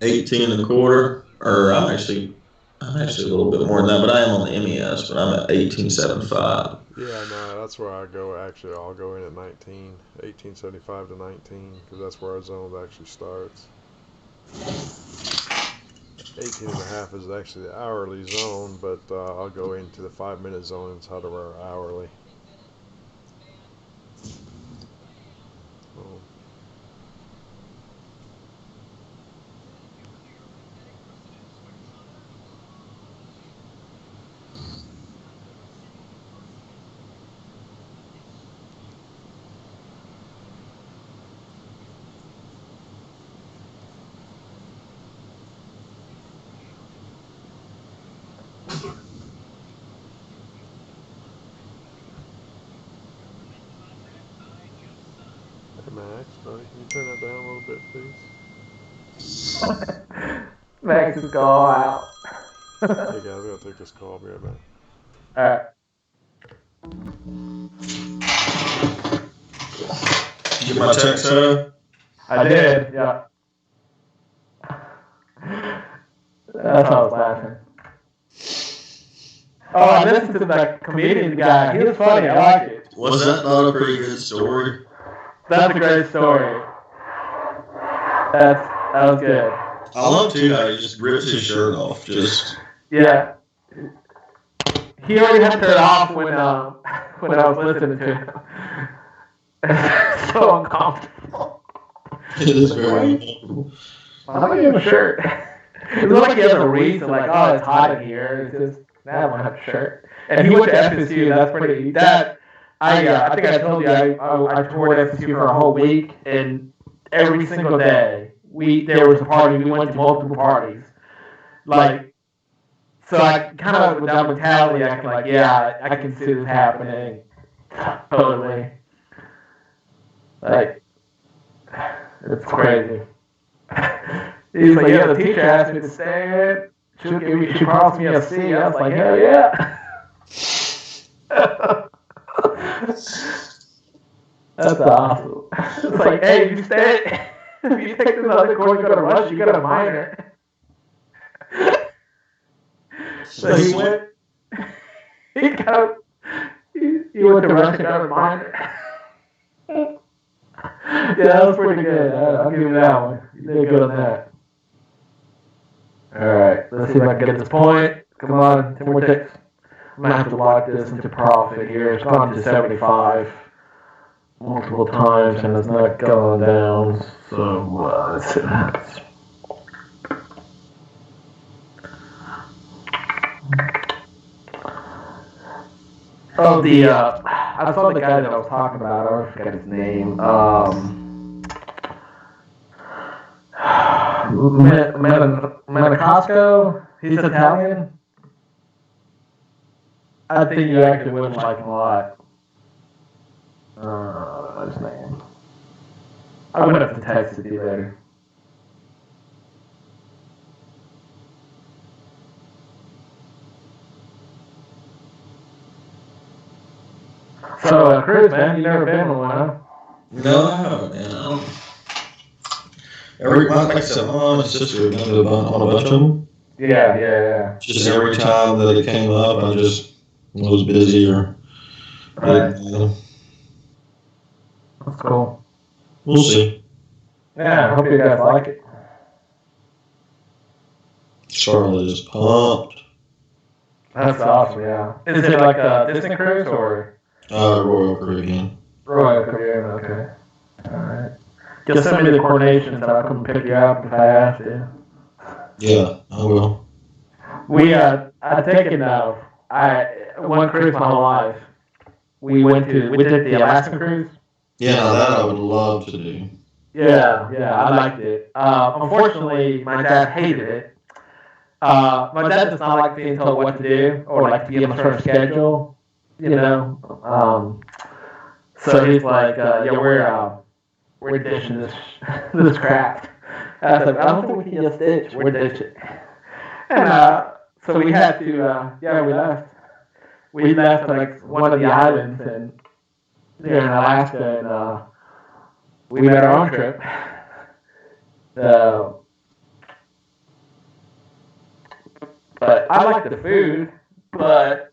S5: 18 and a quarter, or I'm actually a little bit more than that, but I am on the MES, but I'm at 1875.
S2: Yeah, no, that's where I go. Actually, I'll go in at 19, 1875 to 19, because that's where our zone actually starts. 18 and a half is actually the hourly zone, but I'll go into the 5-minute zone inside of our hourly. Hey Max, buddy, can you turn that down a little bit, please?
S3: Max is going out.
S2: Hey guys, I gotta take this call. I'll be right back.
S3: Alright.
S5: Did you get my text, Sarah?
S3: I did, yeah. That's how I was laughing. Oh, I listened to that comedian guy. He was funny. I liked it.
S5: Was that not a pretty good story?
S3: That's a great story. That was good.
S5: I love too how he just rips his shirt off.
S3: Yeah. He already had to turn it off when I was listening to him. It's so uncomfortable.
S5: It is very uncomfortable.
S3: Why don't you have a shirt? It's not like he has a reason, like, oh, it's hot in here. It's just, I don't have a shirt. And he went to FSU. That's pretty. I think I told you I toured FSU for a whole week, and every single day there was a party. We went to multiple parties. Like, so I kind of with that mentality, I can like, yeah, I can see this happening. Totally. Like, it's crazy. He's like, yeah, the teacher asked me to stay in. She promised me a C. I was like, hell yeah. That's awesome. It's like, hey, you stay. If you take this other course, you go to Rush, you got a minor. So he went. He went to Rush and got a minor. Yeah, that was pretty good. I'll give you that one. You did good on that. Alright, let's see if I can get this point. Come on, 10 more ticks. I'm going to have to lock this into profit here. It's gone to 75 multiple times and it's not going down. So, let's see what happens. Oh, I saw the guy that I was talking about. I forgot his name. Maniscalco. He's Italian. I think you actually wouldn't like him a lot. What's his name? I'm gonna have to text it to you later. So, Chris, man, you never been on one, huh?
S5: No, I haven't, man. Like I said, my mom and sister have been to on a bunch of them.
S3: Yeah.
S5: Just every time that it came up, I just was busy or.
S3: Right. That's cool.
S5: We'll see.
S3: Yeah, I hope you guys like it.
S5: Charlotte is pumped.
S3: That's awesome, yeah. Is it like a Disney cruise or?
S5: Royal Caribbean.
S3: Royal Caribbean, okay. Alright. Just send me the coordinations and I'll come pick you up if I have to.
S5: Yeah, I will.
S3: I've taken one cruise my whole life. We did the Alaska cruise.
S5: Yeah, that I would love to do.
S3: Yeah, I liked it. Unfortunately, my dad hated it. My dad does not like being told what to do or like to be on a certain schedule, you know. So he's like, we're ditching this crap. I was like, I don't think we can just ditch. We're ditching. And so we had to, we left. We left like one of the islands in Alaska, and we made our own trip. But I like the food, but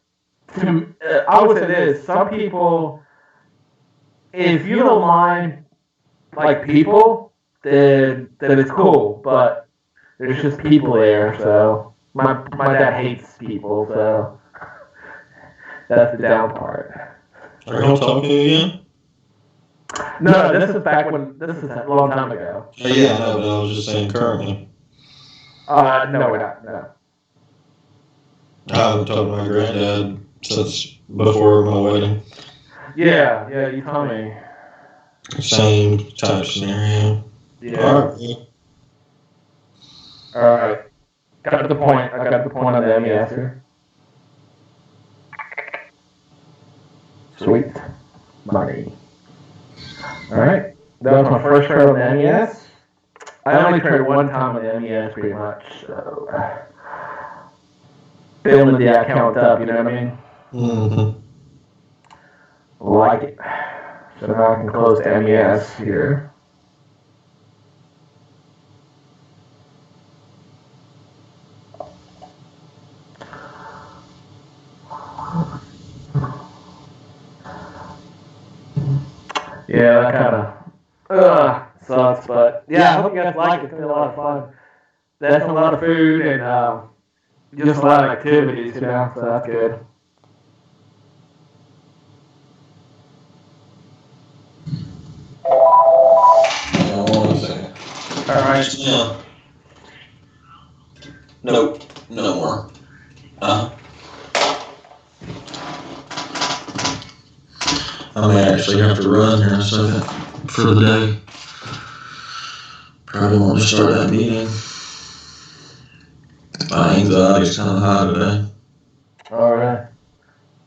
S3: I would say this, some people, if you don't mind like people, then it's cool, but there's just people there, so my dad hates people, so that's the down part.
S5: Are you going to talk to you again?
S3: No, this is a long time ago.
S5: Yeah, no, but I was just saying currently.
S3: No, we're not, no.
S5: I haven't talked to my granddad since before my wedding.
S3: Yeah, you told me.
S5: Same type scenario.
S3: Yeah. All right. Got the point. I got the point on the MES here. Sweet. Money. All right. That was my first trade on the MES. I only traded one time on the MES pretty much, so building the account up, you know what I mean?
S5: Mm-hmm.
S3: Like it. So now I can close the MES here. Yeah, that kind of sucks, but yeah, I hope you guys like it. It's been a lot of fun. That's a lot of food and just a lot of activities, you know, so that's good. All right.
S5: Yeah. Nope. No more. I may actually have to run here in a second for the day. Probably want to start that meeting. My anxiety's kind of high today.
S3: All right.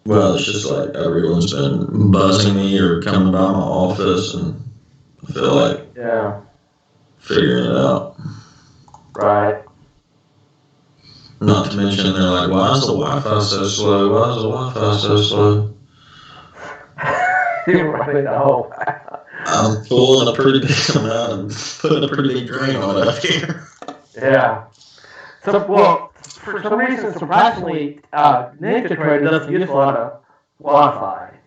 S5: Well, it's just like everyone's been buzzing me or coming by my office, and I feel like figuring it out.
S3: Right.
S5: Not to mention, they're like, why is the Wi-Fi so slow? Why is the Wi-Fi so slow?
S3: You're right. No.
S5: I'm pulling a pretty big amount and putting a pretty big drain on it up here.
S3: Yeah. So, well, for some reason, surprisingly, NinjaTrader doesn't use a lot of Wi-Fi.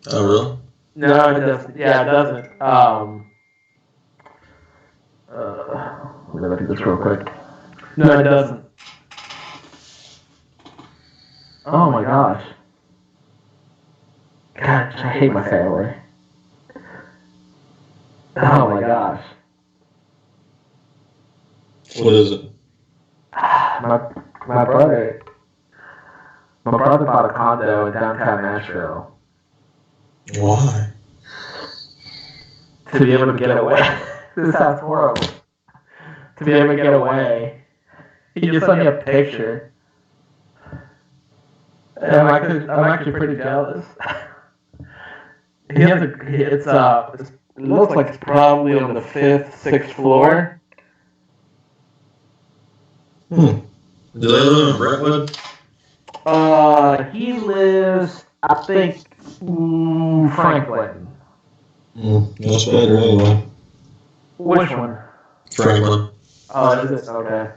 S5: Oh, really?
S3: No, it doesn't. Yeah, it doesn't. Let me look at this real quick. No, it doesn't. Oh my gosh. Gosh, I hate my family. Oh my gosh.
S5: What is it?
S3: My brother bought a condo in downtown Nashville.
S5: Why?
S3: To be able to get away. This sounds horrible. To be able to get away. He just sent me a picture. And I'm actually pretty jealous. It looks like it's probably on the 5th, 6th floor.
S5: Do they live in Brentwood?
S3: He lives I think Franklin.
S5: That's better anyway.
S3: Which one?
S5: Franklin.
S3: Oh, is it? Okay.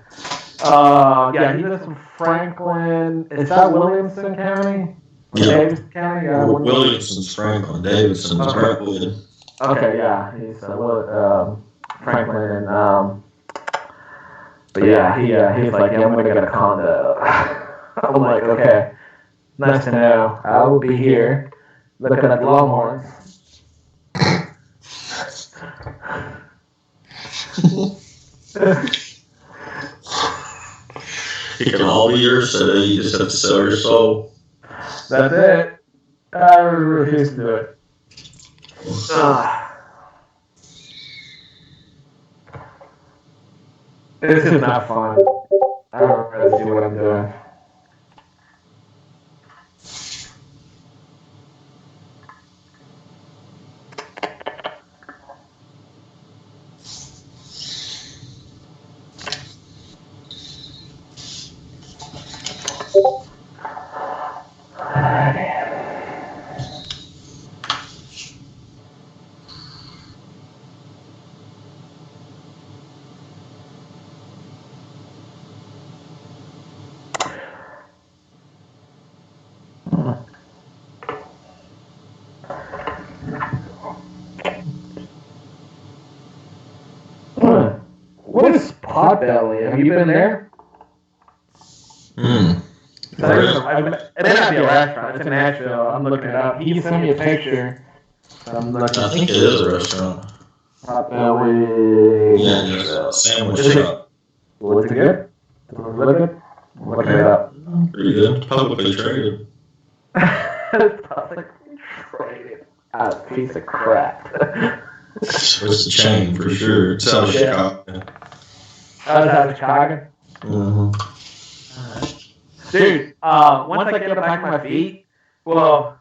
S3: Yeah, he lives in Franklin. Is that Williamson County? Or
S5: Yeah.
S3: Davidson County?
S5: Williamson's Franklin. Davidson's Brentwood.
S3: Okay, yeah, he's Franklin, and but yeah, he's like, yeah, I'm gonna get a condo. I'm like, okay, nice to know. I will be here looking at the Longhorns.
S5: It can all be yours, so you just have to sell your soul.
S3: That's it. I refuse to do it. This is not fun. I don't really see what I'm doing. What is Potbelly? Have you been there?
S5: Mm.
S3: It may not be a restaurant. It's in Nashville. I'm looking it up. He sent me a picture. I'm looking.
S5: I think it is a restaurant.
S3: Potbelly.
S5: Yeah, sandwich
S3: Is it-
S5: shop.
S3: Looks it good? Does it look good? I'm looking it up.
S5: Pretty good. Publicly traded.
S3: Publicly traded. A piece of crap.
S5: It's a chain for sure. It's out of
S3: Yeah.
S5: Chicago.
S3: I was out of Chicago.
S5: Mm-hmm.
S3: Dude, once I get back on my feet, well,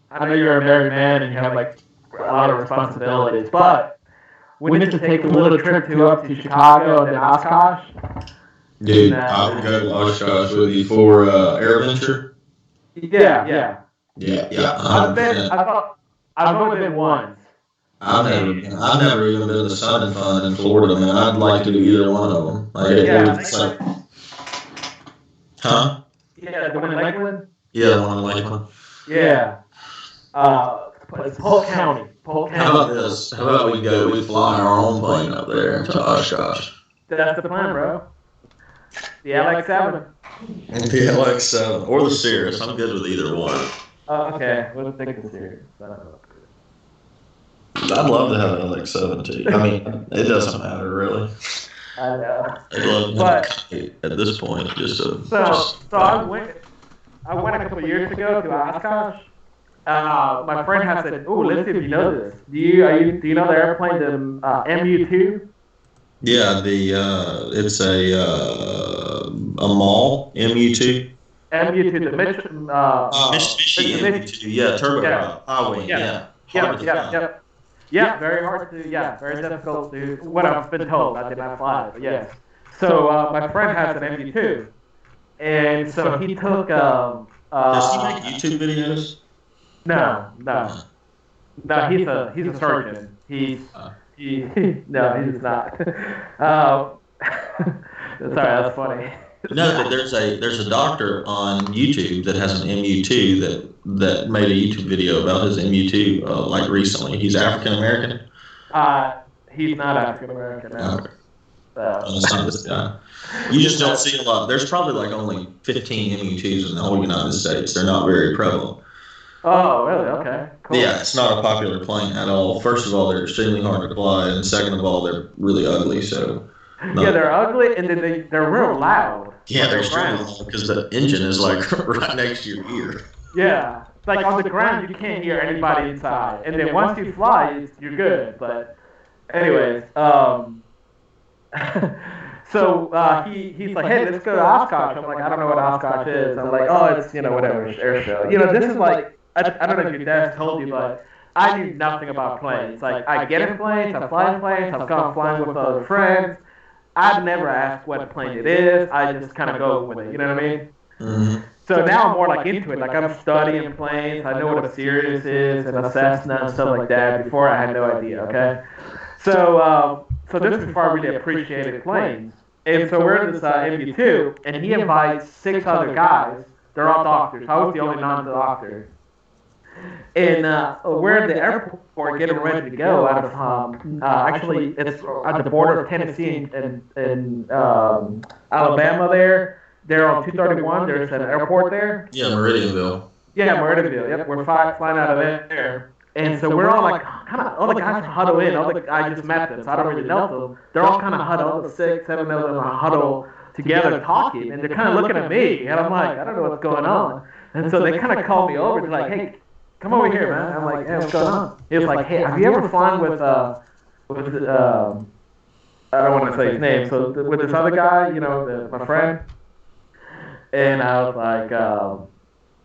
S3: I know you're a married man and you have like a lot of responsibilities, but we need to take a little trip up to Chicago and then Oshkosh.
S5: Dude,
S3: Nah.
S5: I would go to Oshkosh with you for AirVenture.
S3: Yeah.
S5: Yeah.
S3: I've only been once.
S5: I've never even been to Sun and Fun in Florida, man. I'd like to do either one of them. It's like, huh?
S3: Yeah, the one in Lakeland.
S5: Yeah, the one in Lakeland.
S3: Yeah. It's Polk County. Polk
S5: How about
S3: County.
S5: this? How about we fly our own plane up there to Oshkosh?
S3: That's the plan, bro. The LX-7.
S5: The LX-7 or the Cirrus. I'm good with either one.
S3: Okay, we'll take the Cirrus.
S5: I'd love to have an LX-7 too. I mean, it doesn't matter really.
S3: I know.
S5: I'd love to have a kite at this point.
S3: So I went a couple years ago to Oshkosh. My friend had said, "Oh, let's see if you know this. Do you know the airplane, the MU-2?"
S5: Yeah, it's a MAL MU-2.
S3: MU-2, the
S5: Mitsubishi MU-2. Yeah, turboprop. Highwing. Yeah.
S3: Yeah, very hard to, very difficult to, what I've been told. I did not fly, but yes. So my friend has an MU-2, and so he took.
S5: Does he make YouTube videos?
S3: No, he's a surgeon. He's not. Sorry, that's funny.
S5: No, but there's a doctor on YouTube that has an MU-2 that made a YouTube video about his MU-2 like recently. He's African American.
S3: He's not African American now.
S5: Okay. That's not this guy. You just don't see a lot. There's probably like only 15 MU-2s in the whole United States. They're not very prevalent.
S3: Oh, really? Okay. Cool.
S5: Yeah, it's not a popular plane at all. First of all, they're extremely hard to fly, and second of all, they're really ugly. So.
S3: Yeah, they're ugly, and they're real loud.
S5: Yeah, they're extremely loud because the engine is like right next to your ear.
S3: Yeah, like on the ground, you can't hear anybody inside, and then once you fly, you're good. But, anyways, so he's like, hey, let's go to Oshkosh. I'm like, I don't know what Oshkosh is. I'm like, oh, it's whatever, it's air show. This is like, I don't know if your dad told you, but I knew nothing about planes. Like, I get in planes, I fly in planes, I've gone flying with other friends. I've never asked what plane it is. I just kind of go with it. You know what I mean?
S5: Mm-hmm.
S3: So now I'm more like into it. Like I'm studying planes. I know what a Cirrus is and a Cessna and stuff like that. Before I had no idea. Okay. So this is before I really appreciated planes. And so we're in this MU2, and he invites 6 other guys. They're all doctors. I was the only non-doctor. And we're at the airport getting ready to go out of, actually, it's at the border of Tennessee and Alabama there. They're on 231. There's an airport there.
S5: Yeah, Meridianville.
S3: Yeah, Meridianville. Yep, we're flying out of there. And so we're all like, kind of, all the guys huddle in. I just met them, so I don't really know them. They're all kind of huddled, 6, 7 of them are huddled together talking, and they're kind of looking at me, and I'm like, I don't know what's going on. And so they kind of call me over, they're like, hey, come over here, man. I'm like, hey, what's going on? He was like, hey, have you ever flown with I don't want to say his name, so with this other guy, you know, my friend? And I was like,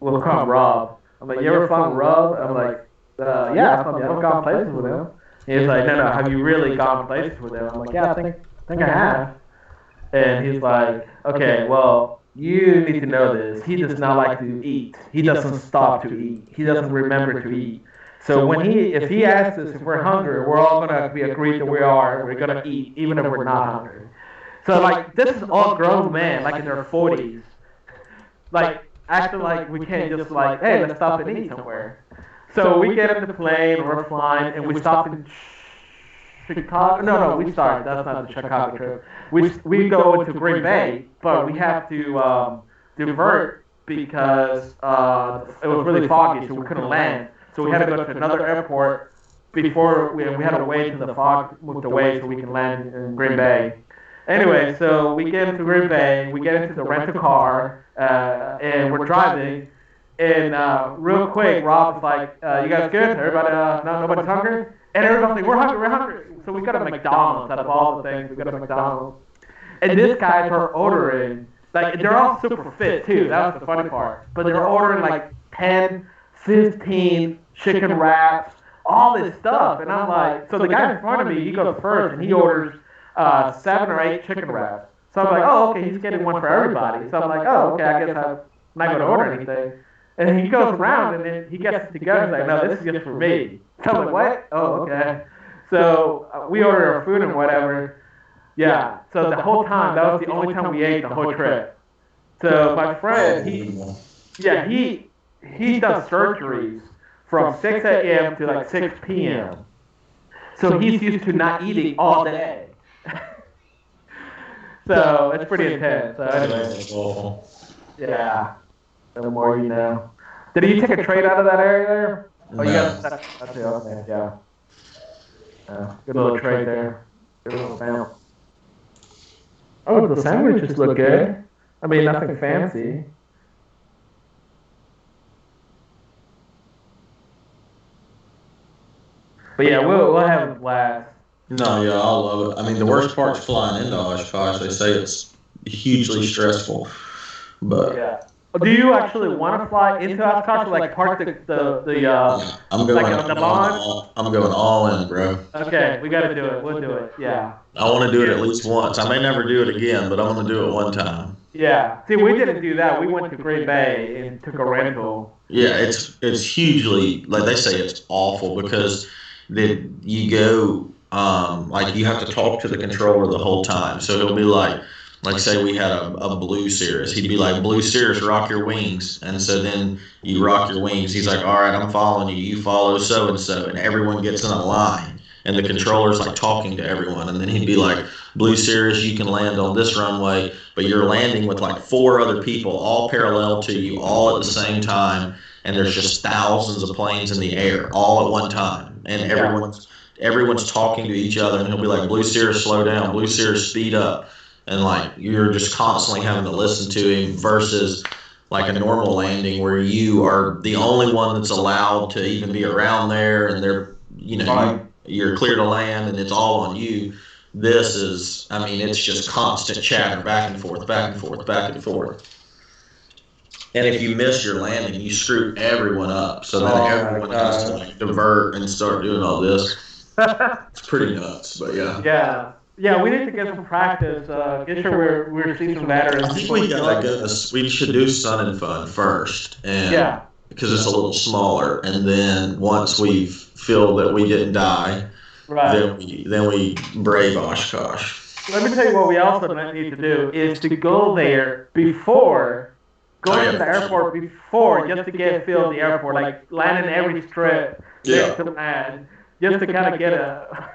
S3: we'll call him Rob. I'm like, you ever flown with Rob? I'm like, yeah, I've gone places with him. He's like, no, have you really gone places with him? I'm like, yeah, I think I have. And he's like, okay, well, you need to know this. He does not like to eat. He doesn't stop to eat. He doesn't remember to eat. So if he asks us if we're hungry, we're all gonna be agreed that we are. We're gonna eat, even if we're not hungry. So like, this is all grown men, like in their 40s, like acting like we can't just like, hey, let's stop and eat somewhere. So we get in the plane, we're flying, and we stop in Chicago. No, we started. That's not the Chicago trip. We go into Green Bay, but we have to divert because it was really foggy, so we couldn't land. So we had to go to another airport before we had to wait until the fog moved away so we can land in Green Bay. Anyway, so we get into Green Bay, we get into the rental car, and we're driving. And real quick, Rob was like, you guys good? Everybody, nobody's hungry? And everybody's like, we're hungry. So we got a McDonald's out of all the things. We got a McDonald's. And these guys are ordering, like, they're all super fit too. That was the funny part. But they're ordering like 10, 15 chicken wraps, all this stuff. And I'm like, so the guy in front of me, he goes first and he orders 7 or 8 chicken wraps. So I'm like, oh, okay, he's getting one for everybody. So I'm like, oh, okay, I guess I'm not going to order anything. And then he goes around and then he gets it together. He's like, no, this is just for me. So I'm like, what? Oh, okay. So we ordered our food and whatever. Yeah. So the whole time, that was the only time we ate the whole trip. So my friend, he does surgeries from 6 a.m. to like 6 p.m. So he's used to not eating all day. So it's pretty intense. So anyway, yeah. The more you know. Did you take a trade out of that area there? Oh, you got that's it. Okay, yeah. Good little trade there. Good little family. Oh, the sandwiches look good. I mean, nothing fancy. But yeah, we'll have a blast.
S5: No, yeah, I love it. I mean, the worst part's flying into Oshkosh. They say it's hugely stressful, but
S3: yeah. Do you actually want to fly into Oshkosh, like park the
S5: I'm going
S3: like the lawn?
S5: I'm going all in, bro.
S3: Okay, we got to do it. We'll do it. Yeah.
S5: I want to do it at least once. I may never do it again, but I want to do it one time.
S3: Yeah. See, we didn't do that. We went to Green Bay and took a rental.
S5: Yeah, it's hugely, like they say, it's awful because you go, like you have to talk to the controller the whole time. So he'll be like say we had a blue Cirrus. He'd be like, Blue Cirrus, rock your wings. And so then you rock your wings. He's like, all right, I'm following you. You follow so-and-so. And everyone gets in a line. And the controller's like talking to everyone. And then he'd be like, Blue Cirrus, you can land on this runway, but you're landing with like 4 other people all parallel to you all at the same time. And there's just thousands of planes in the air all at one time. And everyone's talking to each other. And he'll be like, Blue Cirrus, slow down. Blue Cirrus, speed up. And like you're just constantly having to listen to him versus like a normal landing where you are the only one that's allowed to even be around there, and they're you're clear to land and it's all on you. This is, I mean, it's just constant chatter back and forth, back and forth, back and forth. And if you miss your landing, you screw everyone up. So then everyone has to like divert and start doing all this. It's pretty nuts, but yeah.
S3: Yeah. Yeah, we need to get some practice. Get sure we're seasoned veterans.
S5: I think we gotta go. We should do Sun and Fun first, and because it's a little smaller, and then once we feel that we didn't die, then we brave Oshkosh.
S3: Let me tell you what we also need to do is to go there before. Go to the airport before, just to get a feel of the airport, like land in every strip, to land, just to kind of get a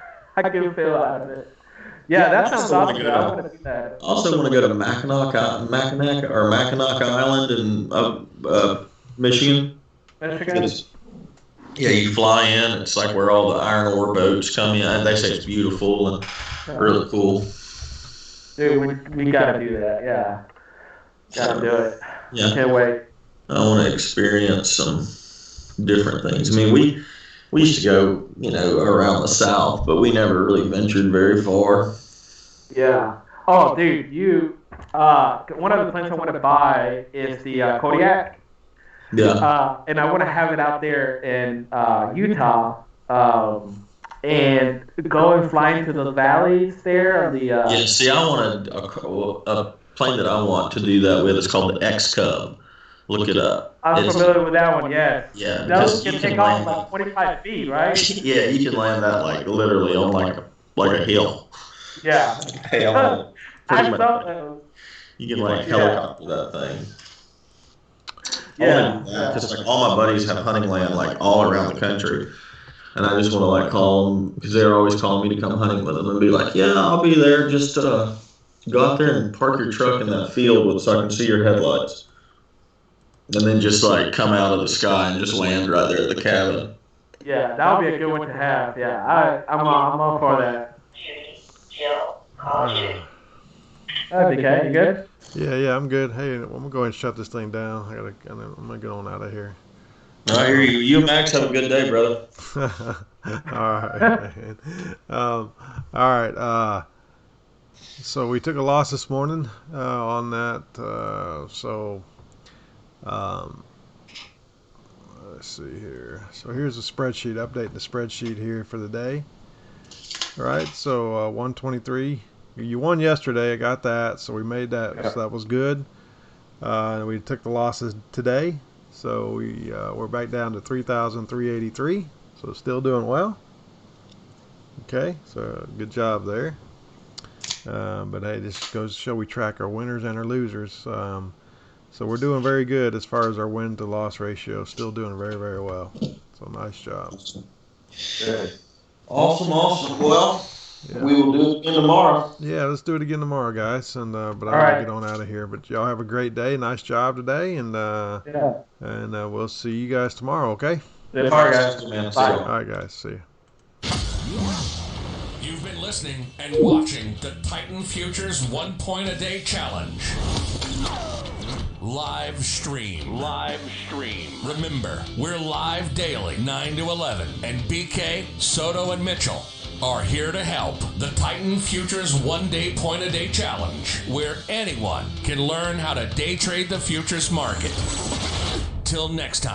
S3: good feel out of it. Yeah, that sounds awesome. I want to do that.
S5: Also want to go to Mackinac Island in Michigan. Yeah, you fly in. It's like where all the iron ore boats come in. And they say it's beautiful and really cool.
S3: Dude, we got to do that. Yeah, got to do it.
S5: Yeah,
S3: can't wait.
S5: I want to experience some different things. I mean, we used to go, around the South, but we never really ventured very far.
S3: Yeah. Oh, dude, one of the planes I want to buy is the Kodiak.
S5: Yeah.
S3: And I want to have it out there in Utah, and go and fly into the valleys there.
S5: Yeah. See, I want a plane that I want to do that with. It's called the X-Cub. Look it up.
S3: I'm familiar with that one. Yes.
S5: Yeah.
S3: That can take off like 25 feet, right?
S5: Yeah, you can land that like literally on like a hill.
S3: Yeah.
S5: Hell.
S3: I saw those.
S5: You can like helicopter that thing.
S3: Yeah.
S5: Because like all my buddies have hunting land like all around the country, and I just want to like call them because they're always calling me to come hunting with them and be like, yeah, I'll be there. Just go out there and park your truck in that field so I can see your headlights, and then just like come out of the sky and just land right there at the cabin.
S3: Yeah, that would be a good one to have. Yeah, I'm all for that. That'd be okay. You good?
S2: Yeah, I'm good. Hey, I'm gonna go ahead and shut this thing down. I'm gonna get on out of here.
S5: I hear you. You and Max have a good day, brother.
S2: All right. All right. So we took a loss this morning on that. Let's see here. So here's a spreadsheet. Updating the spreadsheet here for the day. All right. So 123. You won yesterday. I got that. So we made that. Yeah. So that was good. And we took the losses today. So we're back down to 3,383. So still doing well. Okay. So good job there. But hey, this goes to show we track our winners and our losers. So we're doing very good as far as our win to loss ratio. Still doing very, very well. So nice job.
S5: Good. Awesome. Well, we will do it again tomorrow.
S2: Yeah, let's do it again tomorrow, guys. And but I'll get on out of here. But y'all have a great day. Nice job today. And we'll see you guys tomorrow. Okay.
S3: Yeah, all right, guys.
S2: Bye. All right, guys. See you.
S1: You've been listening and watching the Titan Futures 1 Point a Day Challenge. Live stream. Remember, we're live daily, 9 to 11. And BK, Soto, and Mitchell are here to help. The Titan Futures 1 Day Point a Day Challenge, where anyone can learn how to day trade the futures market. Till next time.